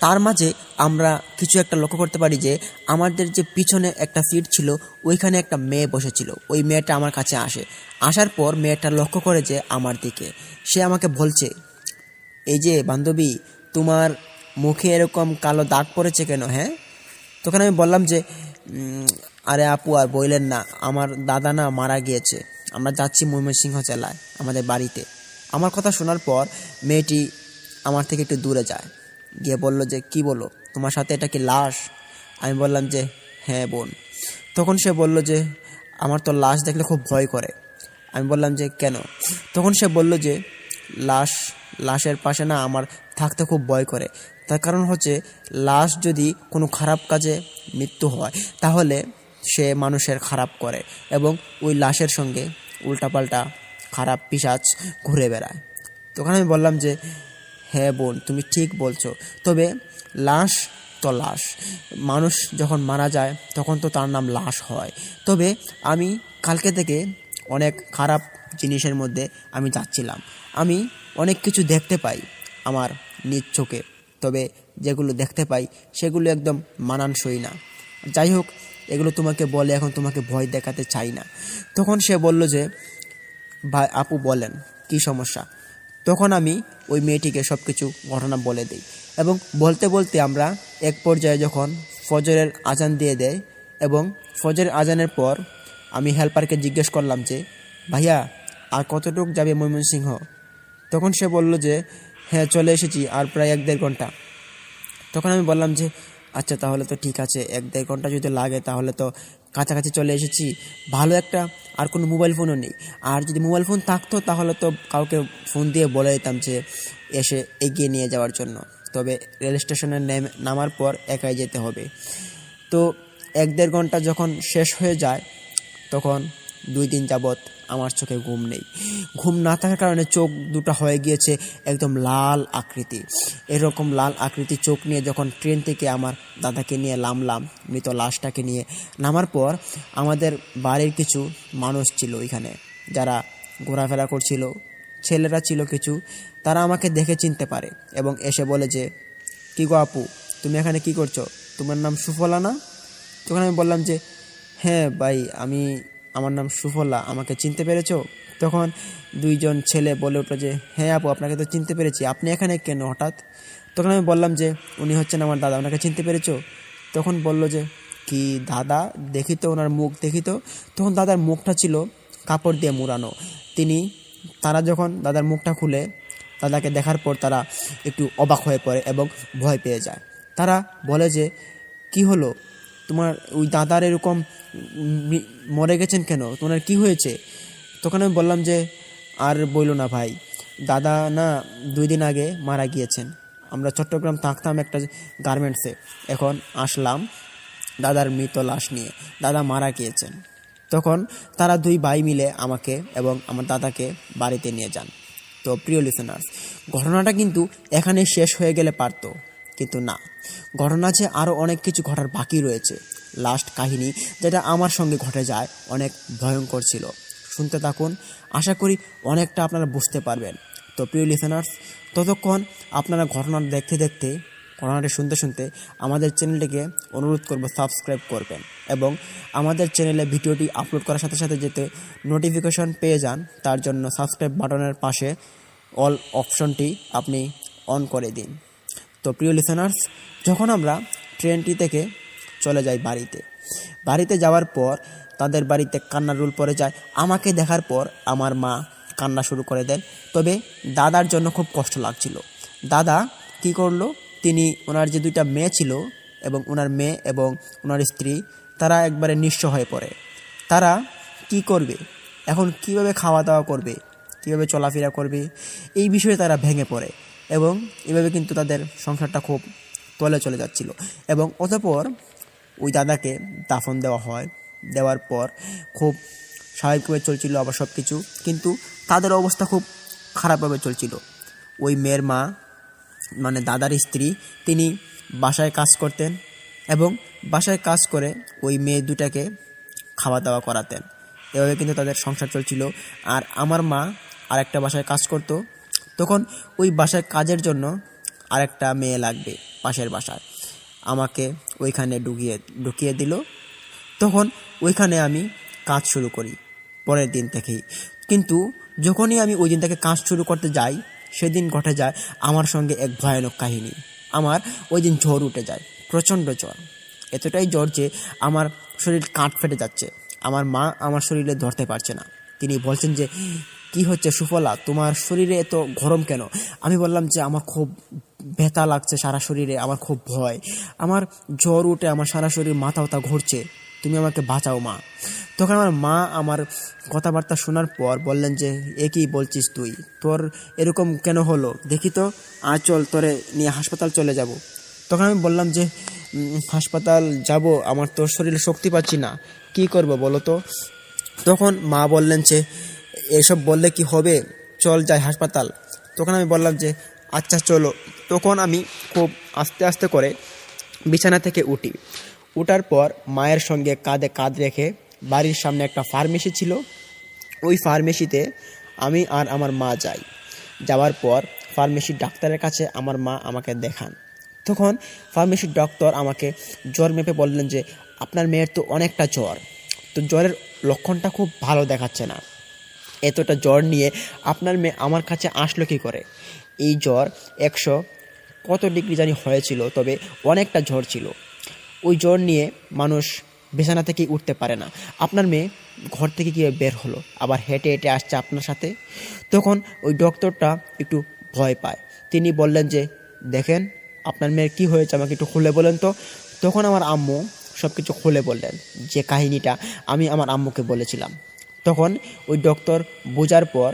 তার মাঝে আমরা কিছু একটা লক্ষ্য করতে পারি যে আমাদের যে পিছনে একটা সিট ছিল ওইখানে একটা মেয়ে বসেছিল। ওই মেয়েটা আমার কাছে আসার পর মেয়েটা লক্ষ্য করে যে আমার দিকে, সে আমাকে বলছে, এই যে বান্ধবী, তোমার মুখে এরকম কালো দাগ পড়েছে কেন? হ্যাঁ। তখন আমি বললাম যে আরে আপু আর বললেন না, আমার দাদা না মারা গিয়েছে, আমরা যাচ্ছি ময়মনসিংহ জেলায় আমাদের বাড়িতে। আমার কথা শোনার পর মেয়েটি আমার থেকে একটু দূরে যায়, গিয়ে বলল যে কি বলো, তোমার সাথে এটা কি লাশ? আমি বললাম যে হ্যাঁ বোন। তখন সে বলল যে আমার তো লাশ দেখলে খুব ভয় করে। আমি বললাম যে কেন? তখন সে বলল যে লাশের পাশে না আমার থাকতে খুব ভয় করে। তার কারণ হচ্ছে লাশ যদি কোনো খারাপ কাজে মৃত্যু হয় তাহলে সে মানুষের খারাপ করে এবং ওই লাশের সঙ্গে উল্টাপাল্টা খারাপ পিশাচ ঘুরে বেড়ায়। তখন আমি বললাম যে হ্যাঁ বোন, তুমি ঠিক বলছো, তবে লাশ তো লাশ, মানুষ যখন মারা যায় তখন তো তার নাম লাশ হয়। তবে আমি কালকে থেকে অনেক খারাপ জিনিসের মধ্যে আমি যাচ্ছিলাম। আমি অনেক কিছু দেখতে পাই আমার নিজ চোখে, তবে যেগুলো দেখতে পাই সেগুলো একদম মানানসই না। যাই হোক, এগুলো তোমাকে বলে এখন তোমাকে ভয় দেখাতে চাই না। তখন সে বলল যে ভাই আপু বলেন কি সমস্যা। তখন আমি ওই মেয়েটিকে সব কিছু ঘটনা বলে দিই এবং বলতে বলতে আমরা এক পর্যায়ে যখন ফজরের আজান দিয়ে দেয় এবং ফজরের আজানের পর আমি হেল্পারকে জিজ্ঞেস করলাম যে ভাইয়া আর কতটুক যাবে ময়মনসিংহ? তখন সে বলল যে হ্যাঁ চলে এসেছি, আর প্রায় 1-1.5 ঘন্টা। তখন আমি বললাম যে আচ্ছা তাহলে তো ঠিক আছে, 1-1.5 ঘন্টা যদি লাগে তাহলে তো কাছাকাছি চলে এসেছি। ভালো একটা আর কোনো মোবাইল ফোনও নেই, আর যদি মোবাইল ফোন থাকতো তাহলে তো কাউকে ফোন দিয়ে বলে দিতাম যে এসে এগিয়ে নিয়ে যাওয়ার জন্য। তবে রেল স্টেশনে নামার পর একাই যেতে হবে। তো 1-1.5 ঘন্টা যখন শেষ হয়ে যায় তখন 2 দিন যাবৎ আমার চোখে ঘুম নেই। ঘুম না থাকার কারণে চোখ দুটো হয়ে গিয়েছে একদম লাল আকৃতি। এরকম লাল আকৃতি চোখ নিয়ে যখন ট্রেন থেকে আমার দাদাকে নিয়ে নামলাম, মৃত লাশটাকে নিয়ে নামার পর আমাদের বাড়ির কিছু মানুষ ছিল এখানে যারা ঘোরাফেরা করছিল, ছেলেরা ছিল কিছু, তারা আমাকে দেখে চিনতে পারে এবং এসে বলে যে কি গো আপু, তুমি এখানে কি করছো? তোমার নাম সুফলা না? তখন আমি বললাম যে হ্যাঁ ভাই, আমার নাম সুফলা, আমাকে চিনতে পেরেছো? তখন 2 জন ছেলে বলে উঠলো যে হ্যাঁ আপু, আপনাকে তো চিনতে পেরেছি, আপনি এখানে কেন হঠাৎ? তখন আমি বললাম যে উনি হচ্ছেন আমার দাদা, ওনাকে চিনতে পেরেছো? তখন বলল যে কি দাদা, দেখি তো ওনার মুখ দেখি তো। তখন দাদার মুখটা ছিল কাপড় দিয়ে মুড়ানো। তারা যখন দাদার মুখটা খুলে দাদাকে দেখার পর তারা একটু অবাক হয়ে পড়ে এবং ভয় পেয়ে যায়। তারা বলে যে কি হলো তোমার, ওই দাদার এরকম মরে গেছেন কেন, তোমার কি হয়েছে? তখন আমি বললাম যে আর বইলো না ভাই, দাদা না 2 দিন আগে মারা গিয়েছেন। আমরা চট্টগ্রাম থাকতাম একটা গার্মেন্টসে, এখন আসলাম দাদার মৃত লাশ নিয়ে, দাদা মারা গিয়েছেন। তখন তারা 2 ভাই মিলে আমাকে এবং আমার দাদাকে বাড়িতে নিয়ে যান। তো প্রিয় লিসেনার্স, ঘটনাটা কিন্তু এখানে শেষ হয়ে গেলে পারতো, কিন্তু না, ঘটনা যে আরও অনেক কিছু ঘটার বাকি রয়েছে। লাস্ট কাহিনী যেটা আমার সঙ্গে ঘটে যায় অনেক ভয়ঙ্কর ছিল। শুনতে থাকুন, আশা করি অনেকটা আপনারা বুঝতে পারবেন। তো প্রিয় লিসেনার্স, ততক্ষণ আপনারা ঘটনাটা দেখতে দেখতে, ঘটনাটি শুনতে শুনতে আমাদের চ্যানেলটিকে অনুরোধ করব সাবস্ক্রাইব করবেন এবং আমাদের চ্যানেলে ভিডিওটি আপলোড করার সাথে সাথে যাতে নোটিফিকেশন পেয়ে যান তার জন্য সাবস্ক্রাইব বাটনের পাশে অল অপশনটি আপনি অন করে দিন। তো প্রিয় লিসেনার্স, যখন আমরা ট্রেনটি থেকে চলে যাই বাড়িতে যাওয়ার পর তাদের বাড়িতে কান্নার রোল পড়ে যায়। আমাকে দেখার পর আমার মা কান্না শুরু করে দেন। তবে দাদার জন্য খুব কষ্ট লাগছিল। দাদা কি করলো, তিনি ওনার যে 2টা মেয়ে ছিল এবং ওনার মেয়ে এবং ওনার স্ত্রী, তারা একবারে নিঃস্ব হয়ে পড়ে। তারা কি করবে এখন, কিভাবে খাওয়া দাওয়া করবে, কিভাবে চলাফেরা করবে, এই বিষয়ে তারা ভেঙে পড়ে এবং এভাবে কিন্তু তাদের সংসারটা খুব তলে চলে যাচ্ছিল। এবং অতঃপর ওই দাদাকে দাফন দেওয়া হয়। দেওয়ার পর খুব স্বাভাবিকভাবে চলছিল আবার সব কিছু, কিন্তু তাদের অবস্থা খুব খারাপভাবে চলছিল। ওই মেয়ের মা মানে দাদার স্ত্রী, তিনি বাসায় কাজ করতেন এবং বাসায় কাজ করে ওই মেয়ে 2টাকে খাওয়া দাওয়া করাতেন। এভাবে কিন্তু তাদের সংসার চলছিল। আর আমার মা আরেকটা বাসায় কাজ করত। তখন ওই বাসায় কাজের জন্য আরেকটা মেয়ে লাগবে পাশের বাসায়, আমাকে ওইখানে ঢুকিয়ে দিল। তখন ওইখানে আমি কাজ শুরু করি পরের দিন থেকেই। কিন্তু যখনই আমি ওই দিন থেকে কাজ শুরু করতে যাই, সেদিন ঘটে যায় আমার সঙ্গে এক ভয়ানক কাহিনী। আমার ওই দিন জ্বর উঠে যায়, প্রচণ্ড জ্বর, এতটাই জ্বর যে আমার শরীর কাঁট ফেটে যাচ্ছে। আমার মা আমার শরীরে ধরতে পারছে না। তিনি বলছেন যে কি হচ্ছে সুফলা, তোমার শরীরে এত গরম কেন? আমি বললাম যে আমার খুব ব্যথা লাগছে সারা শরীরে, আমার খুব ভয়, আমার জ্বর উঠে আমার সারা শরীর মাথা ব্যথা ঘুরছে, তুমি আমাকে বাঁচাও মা। তখন আমার মা আমার কথাবার্তা শোনার পর বললেন যে এ কি বলছিস তুই, তোর এরকম কেন হলো, দেখি তো, আজ চল তোরে নিয়ে হাসপাতাল চলে যাব। তখন আমি বললাম যে হাসপাতাল যাব, আমার তোর শরীরে শক্তি পাচ্ছি না, কি করব বলো তো। তখন মা বললেন যে এসব বললে কি হবে, চল যাই হাসপাতাল। তখন আমি বললাম যে আচ্ছা চলো। তখন আমি খুব আস্তে আস্তে করে বিছানা থেকে উঠি। উঠার পর মায়ের সঙ্গে কাঁধে কাঁধ রেখে বাড়ির সামনে একটা ফার্মেসি ছিল, ওই ফার্মেসিতে আমি আর আমার মা যাই। যাওয়ার পর ফার্মেসির ডাক্তারের কাছে আমার মা আমাকে দেখান। তখন ফার্মেসির ডক্টর আমাকে জ্বর মেপে বললেন যে আপনার মেয়ের তো অনেকটা জ্বর, তো জ্বরের লক্ষণটা খুব ভালো দেখাচ্ছে না, এতটা জ্বর নিয়ে আপনার মেয়ে আমার কাছে আসলো কী করে। এই জ্বর 100 কত ডিগ্রি জানি হয়েছিল, তবে অনেকটা জ্বর ছিল। ওই জ্বর নিয়ে মানুষ বিছানা থেকেই উঠতে পারে না। আপনার মেয়ে ঘর থেকে কীভাবে বের হলো, আবার হেঁটে হেঁটে আসছে আপনার সাথে। তখন ওই ডক্টরটা একটু ভয় পায়, তিনি বললেন যে দেখেন আপনার মেয়ের কী হয়েছে, আমাকে একটু খুলে বলেন তো। তখন আমার আম্মু সব কিছু খুলে বললেন, যে কাহিনীটা আমি আমার আম্মুকে বলেছিলাম। তখন ওই ডক্টর বোঝার পর,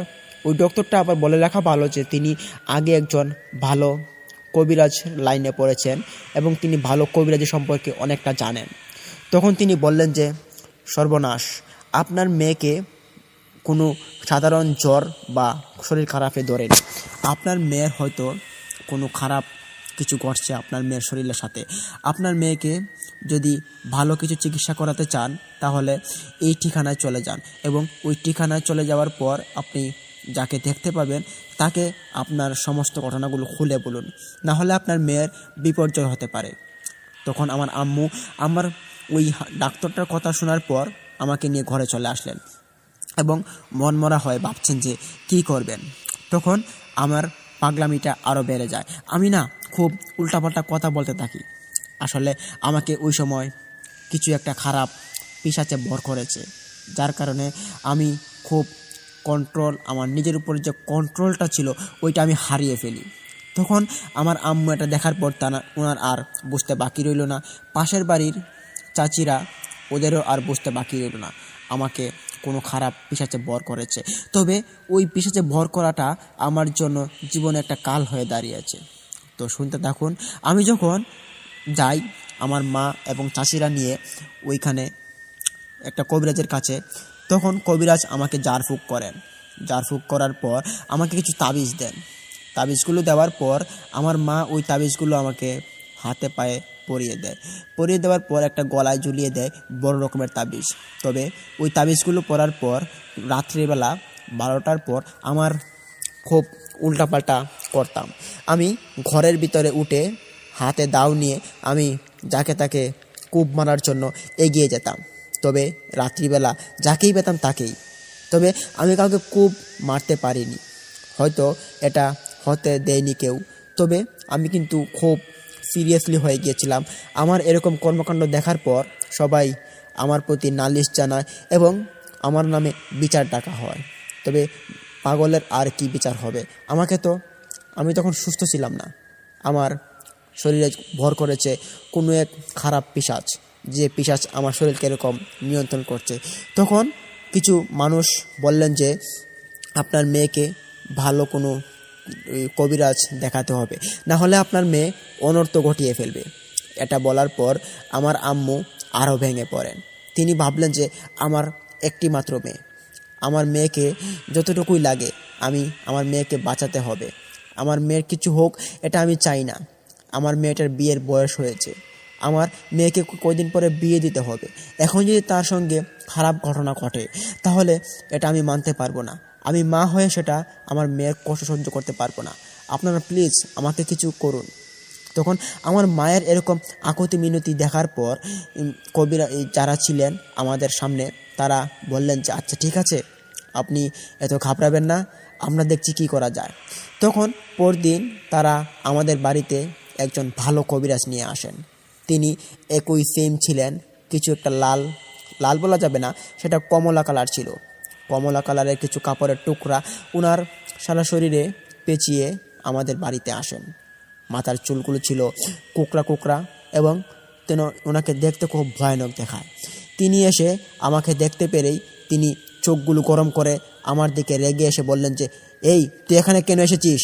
ওই ডক্টরটা আবার বলে রাখা ভালো যে তিনি আগে একজন ভালো কবিরাজ লাইনে পড়েছেন এবং তিনি ভালো কবিরাজি সম্পর্কে অনেকটা জানেন। তখন তিনি বললেন যে সর্বনাশ, আপনার মেয়েকে কোনো সাধারণ জ্বর বা শরীর খারাপে ধরেনি, আপনার মেয়ের হয়তো কোনো খারাপ কিছু ঘটছে আপনার মেয়ের শরীরের সাথে। আপনার মেয়েকে যদি ভালো কিছু চিকিৎসা করাতে চান তাহলে এই ঠিকানায় চলে যান, এবং ওই ঠিকানায় চলে যাওয়ার পর আপনি যাকে দেখতে পাবেন তাকে আপনার সমস্ত ঘটনাগুলো খুলে বলুন, না হলে আপনার মেয়ের বিপর্যয় হতে পারে। তখন আমার আম্মু আমার ওই ডাক্তারটার কথা শোনার পর আমাকে নিয়ে ঘরে চলে আসলেন এবং মনমরা হয়ে ভাবছেন যে কী করবেন। তখন আমার পাগলামিটা আরও বেড়ে যায়, আমি না খুব উল্টাপাল্টা কথা বলতে থাকি। আসলে আমাকে ওই সময় কিছু একটা খারাপ পিশাচে ভর করেছে, যার কারণে আমি খুব কন্ট্রোল, আমার নিজের উপরে যে কন্ট্রোলটা ছিল ওইটা আমি হারিয়ে ফেলি। তখন আমার আম্মু এটা দেখার পর ওনার আর বুঝতে বাকি রইল না, পাশের বাড়ির চাচিরা ওদেরও আর বুঝতে বাকি রইল না আমাকে কোনো খারাপ পিশাচে ভর করেছে। তবে ওই পিশাচে ভর করাটা আমার জন্য জীবনে একটা কাল হয়ে দাঁড়িয়েছে। তো শুনতে থাকুন। আমি যখন যাই আমার মা এবং চাচিরা নিয়ে ওইখানে একটা কবিরাজের কাছে, তখন কবিরাজ আমাকে ঝাড়ফুঁক করেন। ঝাড়ফুঁক করার পর আমাকে কিছু তাবিজ দেন। তাবিজগুলো দেওয়ার পর আমার মা ওই তাবিজগুলো আমাকে হাতে পায়ে পরিয়ে দেয়। পরিয়ে দেওয়ার পর একটা গলায় ঝুলিয়ে দেয় বড় রকমের তাবিজ। তবে ওই তাবিজগুলো পরার পর রাত্রিবেলা 12টার পর আমার খুব উল্টাপাল্টা করতাম। আমি ঘরের ভিতরে উঠে হাতে দাও নিয়ে আমি যাকে তাকে কূপ মারার জন্য এগিয়ে যেতাম। তবে রাত্রিবেলা যাকেই পেতাম তাকেই। তবে আমি কাউকে কূপ মারতে পারিনি, হয়তো এটা হতে দেয়নি কেউ। তবে আমি কিন্তু খুব সিরিয়াসলি হয়ে গিয়েছিলাম। আমার এরকম কর্মকাণ্ড দেখার পর সবাই আমার প্রতি নালিশ জানায় এবং আমার নামে বিচার ডাকা হয়। তবে পাগলের আর কি বিচার হবে, আমাকে তো, আমি তখন সুস্থ ছিলাম না, আমার শরীরে ভর করেছে কোনো এক খারাপ পিশাচ, যে পিশাচ আমার শরীরকে এরকম নিয়ন্ত্রণ করছে। তখন কিছু মানুষ বললেন যে আপনার মেয়েকে ভালো কোনো কবিরাজ দেখাতে হবে, না হলে আপনার মেয়ে অনর্থ ঘটিয়ে ফেলবে। এটা বলার পর আমার আম্মু আরও ভেঙে পড়েন। তিনি ভাবলেন যে আমার একটি মাত্র মেয়ে, আমার মেয়েকে যতটুকুই লাগে আমি আমার মেয়েকে বাঁচাতে হবে। আমার মেয়ের কিছু হোক এটা আমি চাই না। আমার মেয়েটার বিয়ের বয়স হয়েছে, আমার মেয়েকে কয়দিন পরে বিয়ে দিতে হবে। এখন যদি তার সঙ্গে খারাপ ঘটনা ঘটে তাহলে এটা আমি মানতে পারবো না। আমি মা হয়ে সেটা আমার মেয়ের কষ্ট সহ্য করতে পারবো না। আপনারা প্লিজ আমাকে কিছু করুন। তখন আমার মায়ের এরকম আকুতি মিনতি দেখার পর কবিরা যারা ছিলেন আমাদের সামনে তারা বললেন যে আচ্ছা ঠিক আছে, আপনি এত ঘাবড়াবেন না, আমরা দেখছি কি করা যায়। তখন পরদিন তারা আমাদের বাড়িতে একজন ভালো কবিরাজ নিয়ে আসেন। তিনি একই সেম ছিলেন, কিছু একটা লাল লাল বলা যাবে না, সেটা কমলা কালার ছিল। কমলা কালারের কিছু কাপড়ের টুকরা ওনার সারা শরীরে পেঁচিয়ে আমাদের বাড়িতে আসেন। মাথার চুলগুলো ছিল কোকড়া কোকড়া এবং তেন ওনাকে দেখতে খুব ভয়ানক দেখায়। তিনি এসে আমাকে দেখতে পেরেই তিনি চোখগুলো গরম করে আমার দিকে রেগে এসে বললেন যে, এই তুই এখানে কেন এসেছিস?